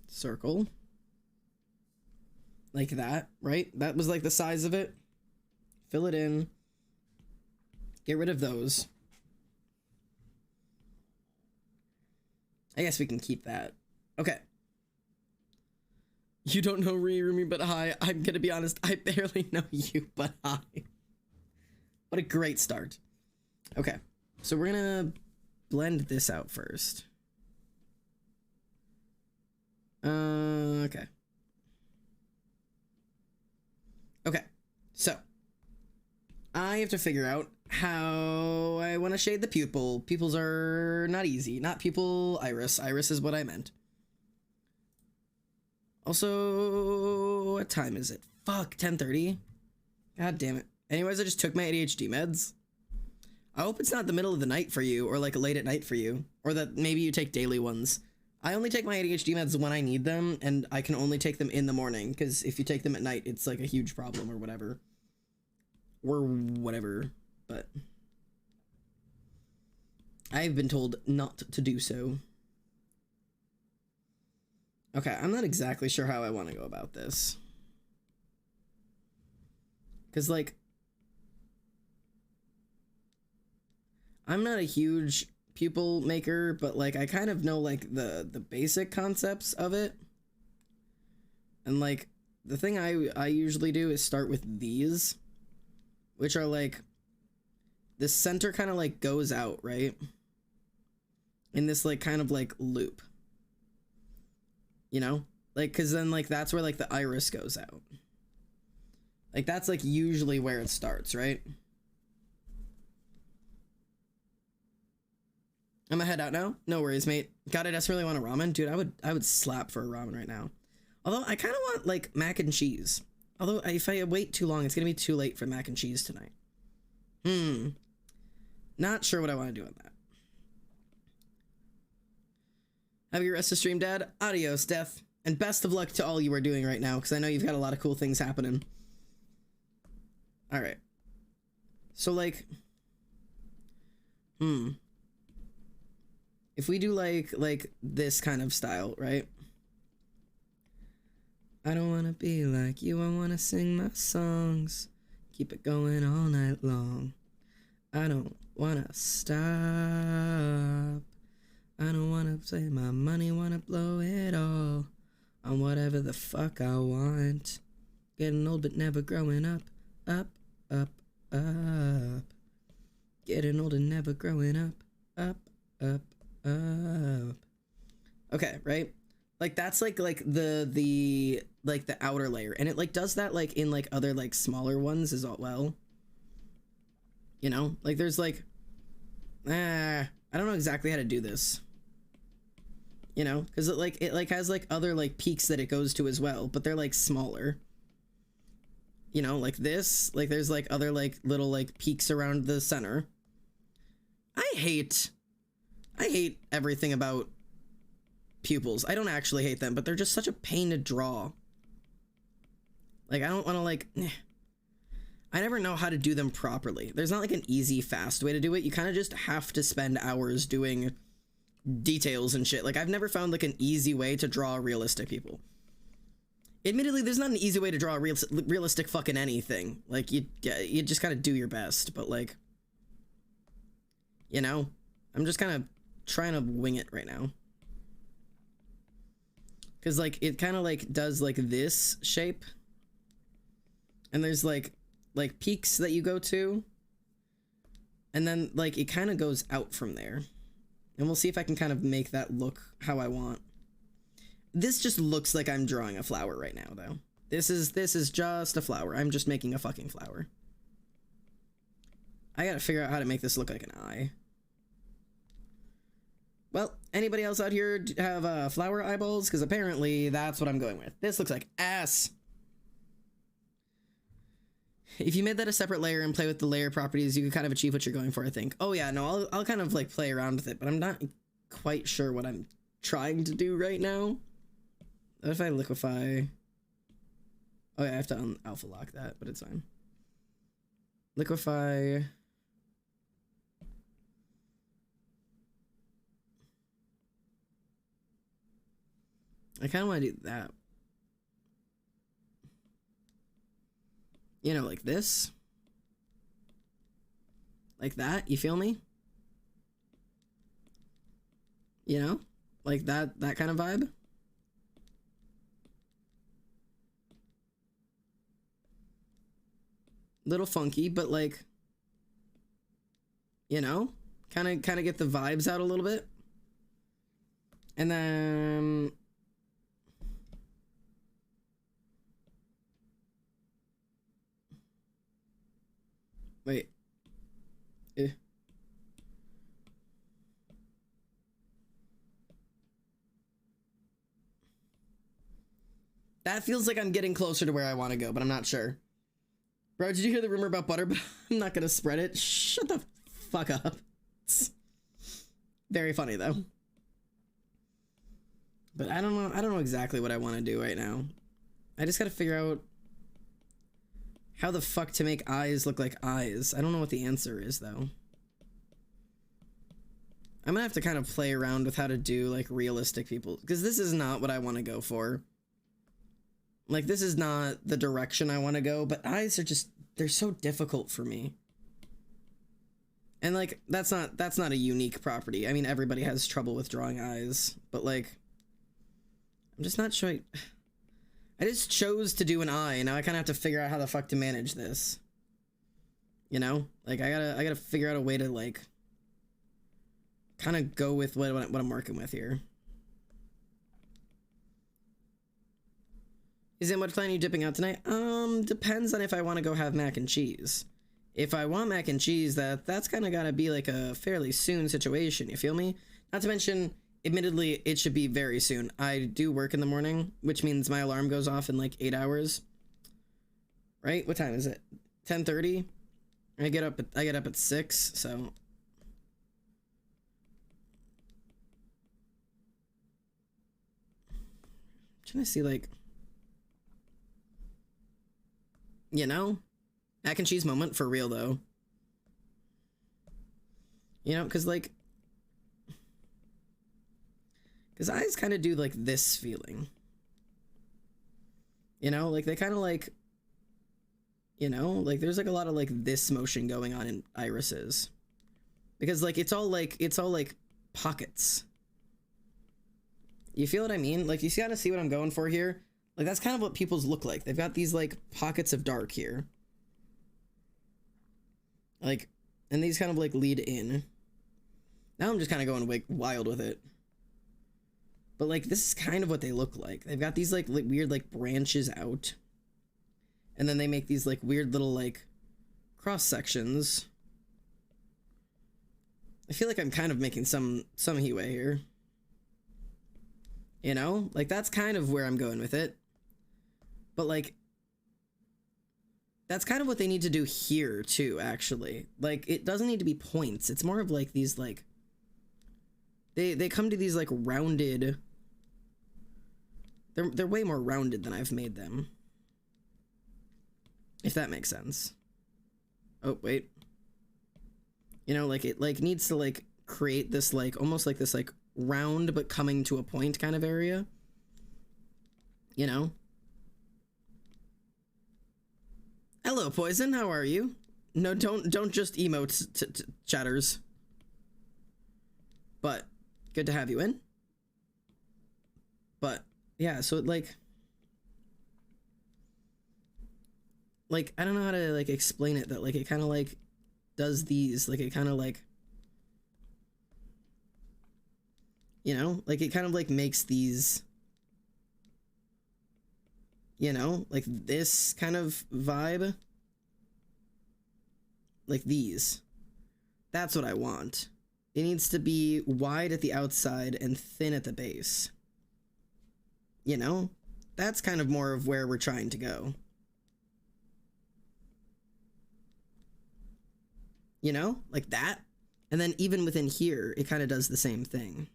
Circle. Like that, right? That was like the size of it. Fill it in. Get rid of those. I guess we can keep that. Okay. You don't know Rumi, but hi. I'm gonna be honest, I barely know you, but hi. What a great start. Okay, so we're gonna blend this out first. Okay. Okay, so I have to figure out how I want to shade the pupil. Pupils are not easy. Not pupil, iris. Iris is what I meant. Also, what time is it? Fuck, 10:30? God damn it. Anyways, I just took my ADHD meds. I hope it's not the middle of the night for you, or like late at night for you, or that maybe you take daily ones. I only take my ADHD meds when I need them, and I can only take them in the morning, because if you take them at night, it's like a huge problem or whatever. Or whatever, but I've been told not to do so. Okay, I'm not exactly sure how I want to go about this. Because, like, I'm not a huge pupil maker, but, like, I kind of know, like, the basic concepts of it. And, like, the thing I usually do is start with these, which are, like, the center kind of, like, goes out, right? In this, like, kind of, like, loop. You know? Like, because then, like, that's where, like, the iris goes out. Like, that's, like, usually where it starts, right? I'm gonna head out now. No worries, mate. God, I desperately want a ramen. Dude, I would slap for a ramen right now. Although, I kind of want, like, mac and cheese. Although, if I wait too long, it's gonna be too late for mac and cheese tonight. Not sure what I want to do on that. Have a good rest of stream, Dad. Adios, Death. And best of luck to all you are doing right now, because I know you've got a lot of cool things happening. Alright. So, like... If we do, like, this kind of style, right? I don't wanna be like you, I wanna sing my songs. Keep it going all night long. I don't wanna stop. I don't wanna save my money, wanna blow it all on whatever the fuck I want. Getting old but never growing up, up, up, up. Getting old and never growing up, up, up, up. Okay, right? Like that's like the like the outer layer, and it like does that like in like other like smaller ones as well. You know, like there's like I don't know exactly how to do this. You know, because it has like other like peaks that it goes to as well, but they're like smaller. You know, like this, like there's like other like little like peaks around the center. I hate I hate everything about pupils. I don't actually hate them, but they're just such a pain to draw. Like, I don't want to, like... I never know how to do them properly. There's not, like, an easy, fast way to do it. You kind of just have to spend hours doing details and shit. Like, I've never found, like, an easy way to draw realistic people. Admittedly, there's not an easy way to draw a realistic fucking anything. Like, you just gotta do your best, but, like... You know? I'm just kind of trying to wing it right now. Because, like, it kind of, like, does, like, this shape. And there's, like peaks that you go to. And then, like, it kind of goes out from there. And we'll see if I can kind of make that look how I want. This just looks like I'm drawing a flower right now, though. This is just a flower. I'm just making a fucking flower. I gotta figure out how to make this look like an eye. Well, anybody else out here have flower eyeballs? Because apparently that's what I'm going with. This looks like ass. If you made that a separate layer and play with the layer properties, you could kind of achieve what you're going for, I think. Oh yeah, no, I'll kind of like play around with it, but I'm not quite sure what I'm trying to do right now. What if I liquefy? Oh yeah, I have to alpha lock that, but it's fine. Liquefy. I kind of want to do that. You know, like this. Like that, you feel me? You know? Like that kind of vibe. Little funky, but like, you know, kind of get the vibes out a little bit. And then wait. That feels like I'm getting closer to where I want to go, but I'm not sure. Bro, did you hear the rumor about butter? I'm not gonna spread it. Shut the fuck up. It's very funny though. But I don't know exactly what I want to do right now. I just gotta figure out how the fuck to make eyes look like eyes. I don't know what the answer is though. I'm gonna have to kind of play around with how to do like realistic people, because this is not what I want to go for. Like, this is not the direction I want to go, but eyes are just, they're so difficult for me. And like, that's not a unique property. I mean, everybody has trouble with drawing eyes, but like, I'm just not sure. I just chose to do an eye, and now I kind of have to figure out how the fuck to manage this. You know? Like, I gotta figure out a way to like, kind of go with what I'm working with here. Is it much fun you dipping out tonight? Depends on if I want to go have mac and cheese. If I want mac and cheese, that's kind of gotta be like a fairly soon situation, you feel me? Not to mention, admittedly, it should be very soon. I do work in the morning, which means my alarm goes off in like 8 hours. Right? What time is it? 10:30? I get up at 6, so... I'm trying to see like... You know? Mac and cheese moment for real, though. You know, because, like... Because eyes kind of do, like, this feeling. You know? Like, they kind of, like... You know? Like, there's, like, a lot of, like, this motion going on in irises. Because, like, it's all, like, pockets. You feel what I mean? Like, you gotta see what I'm going for here? Like, that's kind of what pupils look like. They've got these, like, pockets of dark here. Like, and these kind of, like, lead in. Now I'm just kind of going, like, wild with it. But, like, this is kind of what they look like. They've got these, like weird, like, branches out. And then they make these, like, weird little, like, cross-sections. I feel like I'm kind of making some heatway here. You know? Like, that's kind of where I'm going with it. But, like, that's kind of what they need to do here, too, actually. Like, it doesn't need to be points. It's more of, like, these, like... They come to these like rounded. They're way more rounded than I've made them. If that makes sense. Oh, wait. You know, like it like needs to like create this like almost like this like round but coming to a point kind of area. You know? Hello, Poison. How are you? No, don't just emote chatters. But good to have you in. But yeah, so it like I don't know how to like explain it, that like it kind of like does these, like it kind of like, you know, like it kind of like makes these, you know, like this kind of vibe, like these. That's what I want. It needs to be wide at the outside and thin at the base. You know, that's kind of more of where we're trying to go. You know, like that. And then even within here, it kind of does the same thing.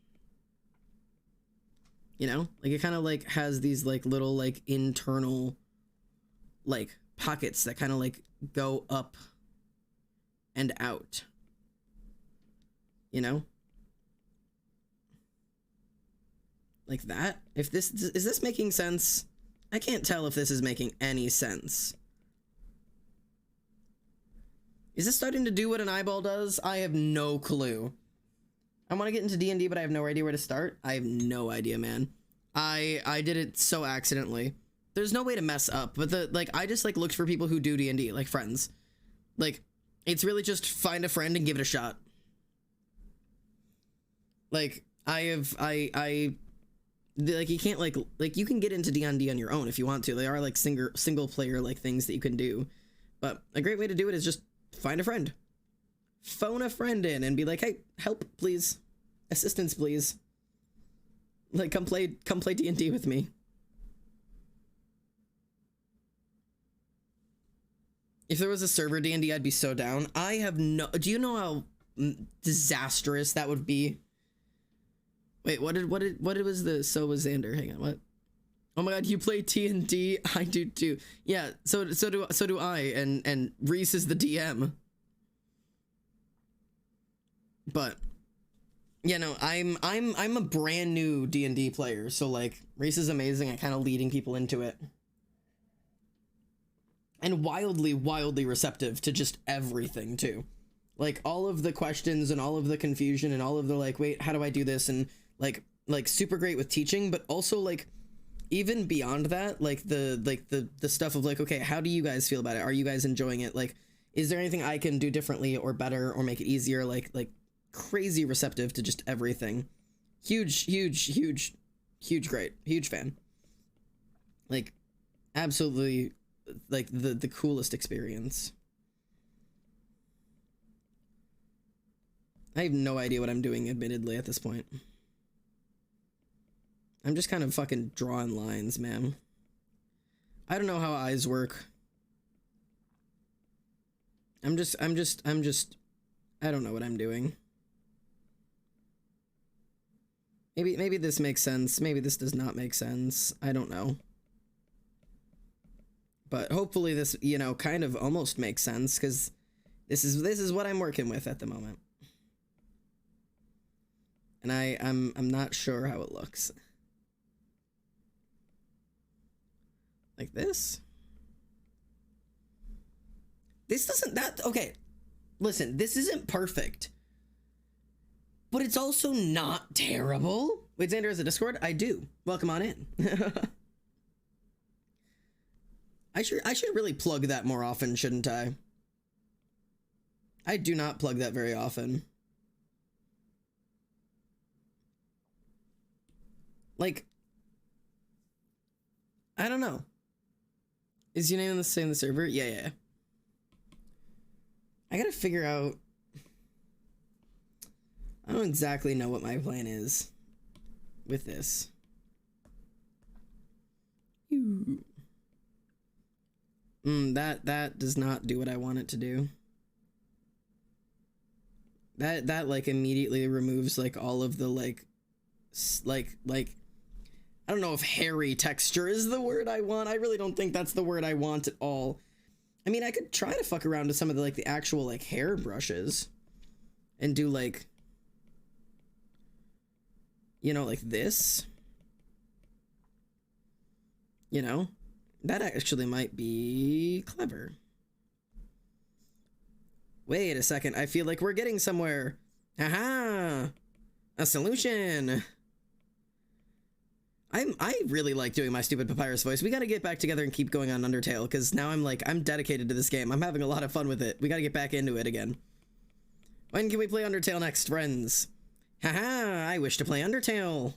You know, like it kind of like has these like little like internal like pockets that kind of like go up and out. You know? Like that. If this is this making sense? I can't tell if this is making any sense. Is this starting to do what an eyeball does? I have no clue. I want to get into D&D, but I have no idea where to start. I have no idea, man. I did it so accidentally. There's no way to mess up, but I just like looked for people who do D&D, like friends. Like, it's really just find a friend and give it a shot. Like, like you can't like you can get into D&D on your own if you want to. They are like single player like things that you can do. But a great way to do it is just find a friend. Phone a friend in and be like, "Hey, help, please. Assistance, please. Like, come play D&D with me." If there was a server D&D, I'd be so down. I have no... Do you know how disastrous that would be? Wait, what was the... So was Xander. Hang on, what? Oh my god, you play D&D? I do too. Yeah, so do I, and Reese is the DM. But yeah, no, I'm a brand new D&D player, so like Reese is amazing at kind of leading people into it. And wildly receptive to just everything too. Like all of the questions and all of the confusion and all of the like, wait, how do I do this? And like super great with teaching, but also like even beyond that, like the stuff of like, okay, how do you guys feel about it? Are you guys enjoying it? Like, is there anything I can do differently or better or make it easier? Like crazy receptive to just everything. Huge great. Huge fan. Like absolutely like the coolest experience. I have no idea what I'm doing, admittedly, at this point. I'm just kind of fucking drawing lines, man. I don't know how eyes work. I'm just I don't know what I'm doing. Maybe this makes sense. Maybe this does not make sense. I don't know. But hopefully this, you know, kind of almost makes sense, because this is what I'm working with at the moment. And I'm not sure how it looks. Like this? This doesn't, okay. Listen, this isn't perfect. But it's also not terrible. Wait, Xander has a Discord? I do. Welcome on in. I should really plug that more often, shouldn't I? I do not plug that very often. Like, I don't know. Is your name in the same server? Yeah. I gotta figure out. I don't exactly know what my plan is with this. That does not do what I want it to do. That like immediately removes like all of the like I don't know if hairy texture is the word I want. I really don't think that's the word I want at all. I mean, I could try to fuck around with some of the like the actual like hair brushes and do like, you know, like this. You know, that actually might be clever. Wait a second, I feel like we're getting somewhere. Haha! A solution! I really like doing my stupid papyrus voice. We gotta get back together and keep going on Undertale, because now I'm dedicated to this game. I'm having a lot of fun with it. We gotta get back into it again. When can we play Undertale next, friends? Haha, I wish to play Undertale.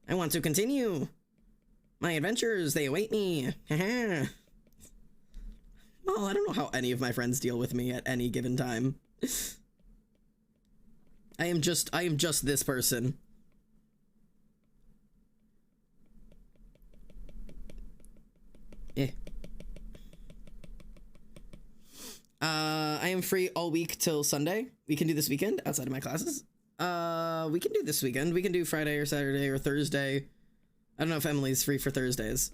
I want to continue. My adventures, they await me. Haha. Well, I don't know how any of my friends deal with me at any given time. I am just this person. I am free all week till Sunday. We can do this weekend outside of my classes. We can do this weekend. We can do Friday or Saturday or Thursday. I don't know if Emily's free for Thursdays.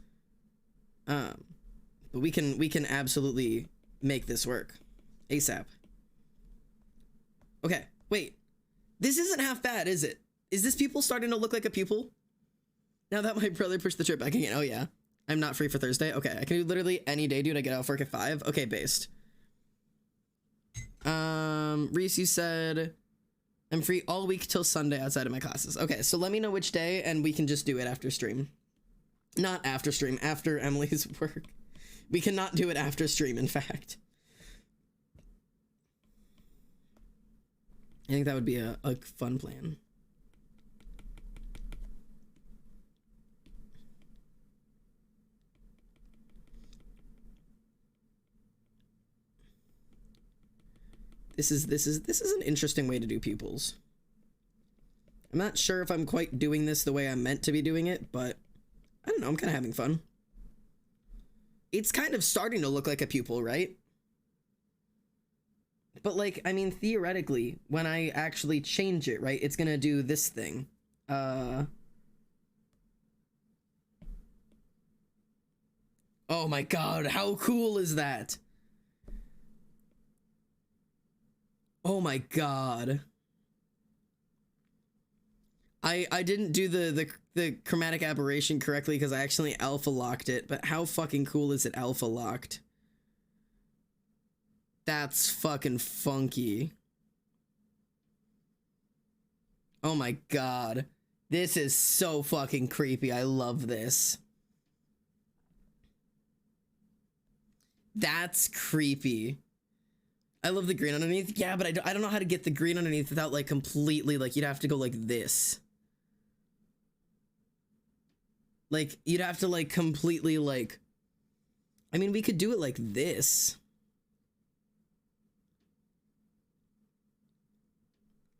But we can absolutely make this work ASAP. Okay, wait. This isn't half bad, is it? Is this pupil starting to look like a pupil? Now that my brother pushed the trip back again. Oh yeah. I'm not free for Thursday. Okay, I can do literally any day, dude. I get off work at 5. Okay, based. Reese, you said I'm free all week till Sunday outside of my classes. Okay, so let me know which day and we can just do it after stream. Not after stream, after Emily's work. We cannot do it after stream, in fact. I think that would be a fun plan. This is an interesting way to do pupils. I'm not sure if I'm quite doing this the way I'm meant to be doing it, but I don't know, I'm kind of having fun. It's kind of starting to look like a pupil, right? But like, I mean, theoretically, when I actually change it, right, it's gonna do this thing. Oh my god, how cool is that? Oh my god. I didn't do the chromatic aberration correctly because I actually alpha locked it, but how fucking cool is it alpha locked? That's fucking funky. Oh my god. This is so fucking creepy. I love this. That's creepy. I love the green underneath. Yeah, but I don't know how to get the green underneath without like completely, like, you'd have to go like this. Like, you'd have to like completely like, I mean, we could do it like this.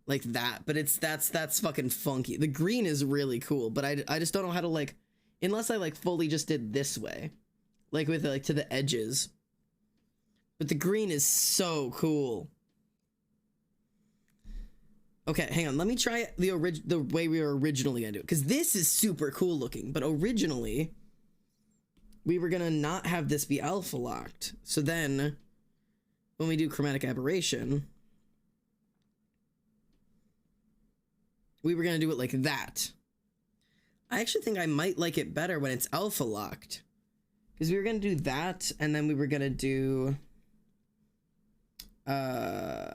Like that, but that's fucking funky. The green is really cool, but I just don't know how to like, unless I like fully just did this way. Like with like to the edges. But the green is so cool. Okay, hang on. Let me try the way we were originally gonna do it, because this is super cool looking. But originally, we were gonna not have this be alpha locked. So then, when we do chromatic aberration, we were gonna do it like that. I actually think I might like it better when it's alpha locked, because we were gonna do that, and then we were gonna do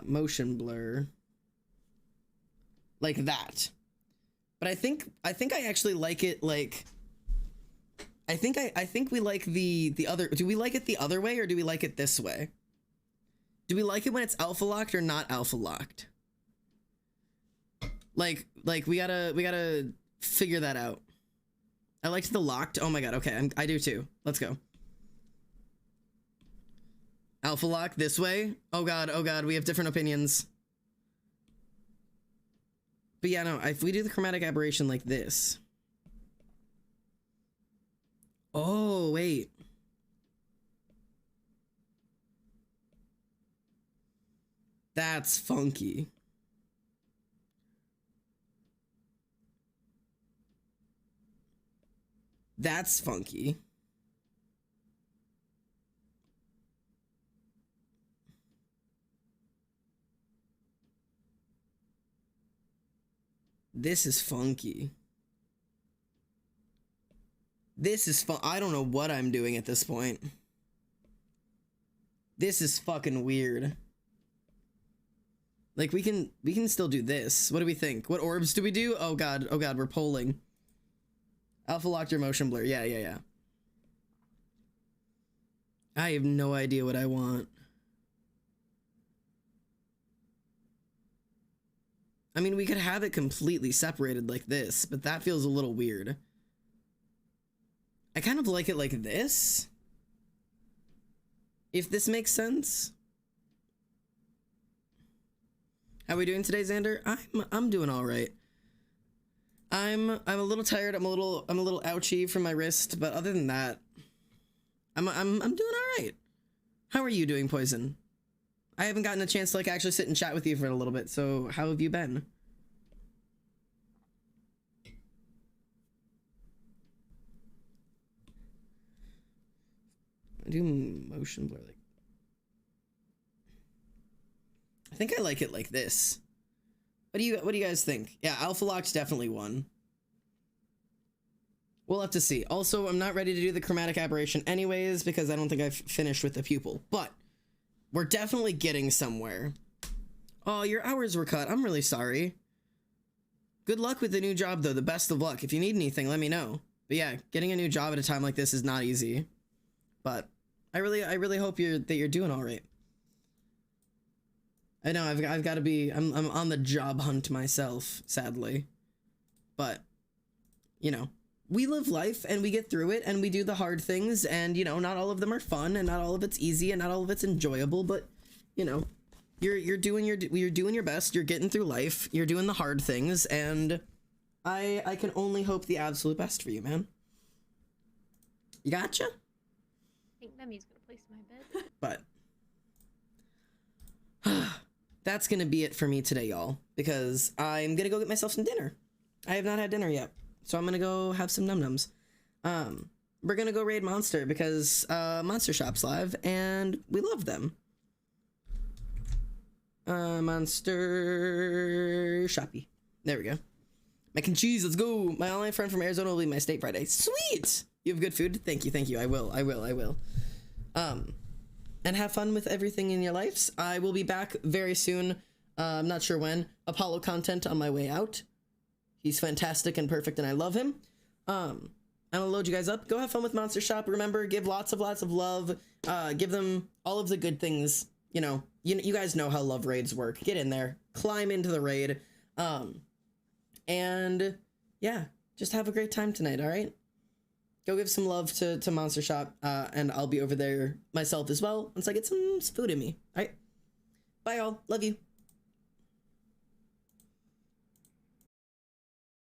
motion blur like that. But I think I actually like it like, I think we like the other. Do we like it the other way or do we like it this way? Do we like it when it's alpha locked or not alpha locked? Like we gotta figure that out. I liked the locked. Oh my god. Okay, I do too. Let's go. Alpha lock this way. Oh god, we have different opinions. But yeah, no, if we do the chromatic aberration like this. Oh, wait. That's funky. That's funky. This is funky. This is fun. I don't know what I'm doing at this point. This is fucking weird. Like, we can still do this. What do we think? What orbs do we do? Oh god, we're polling. Alpha locked your motion blur. Yeah. I have no idea what I want. I mean, we could have it completely separated like this, but that feels a little weird. I kind of like it like this. If this makes sense. How are we doing today, Xander? I'm doing all right. I'm a little tired. I'm a little ouchy from my wrist, but other than that, I'm doing all right. How are you doing, Poison? I haven't gotten a chance to like actually sit and chat with you for a little bit, so how have you been? I do motion blur like. I think I like it like this. What do you guys think? Yeah, Alpha Lock's definitely one. We'll have to see. Also, I'm not ready to do the chromatic aberration anyways because I don't think I've finished with the pupil, but we're definitely getting somewhere. Oh, your hours were cut. I'm really sorry. Good luck with the new job though. The best of luck. If you need anything, let me know. But yeah, getting a new job at a time like this is not easy. But I really hope that you're doing all right. I know I've got to be I'm on the job hunt myself, sadly. But you know, we live life and we get through it and we do the hard things, and you know, not all of them are fun and not all of it's easy and not all of it's enjoyable, but you know, you're doing your best, you're getting through life, you're doing the hard things, and I can only hope the absolute best for you, man. You gotcha? I think Nemi's gonna place my bed. But that's gonna be it for me today, y'all, because I'm gonna go get myself some dinner. I have not had dinner yet, so I'm gonna go have some num-nums. We're gonna go raid Monster because Monster Shop's live and we love them. Monster Shoppy. There we go. Mac and cheese, let's go. My online friend from Arizona will be my state Friday. Sweet! You have good food? Thank you. I will. And have fun with everything in your lives. I will be back very soon. I'm not sure when. Apollo content on my way out. He's fantastic and perfect and I love him. I'm gonna load you guys up. Go have fun with Monster Shop. Remember, give lots of love. Give them all of the good things. You know, you guys know how love raids work. Get in there. Climb into the raid. And yeah, just have a great time tonight, all right? Go give some love to Monster Shop, and I'll be over there myself as well once I get some food in me. All right? Bye, y'all. Love you.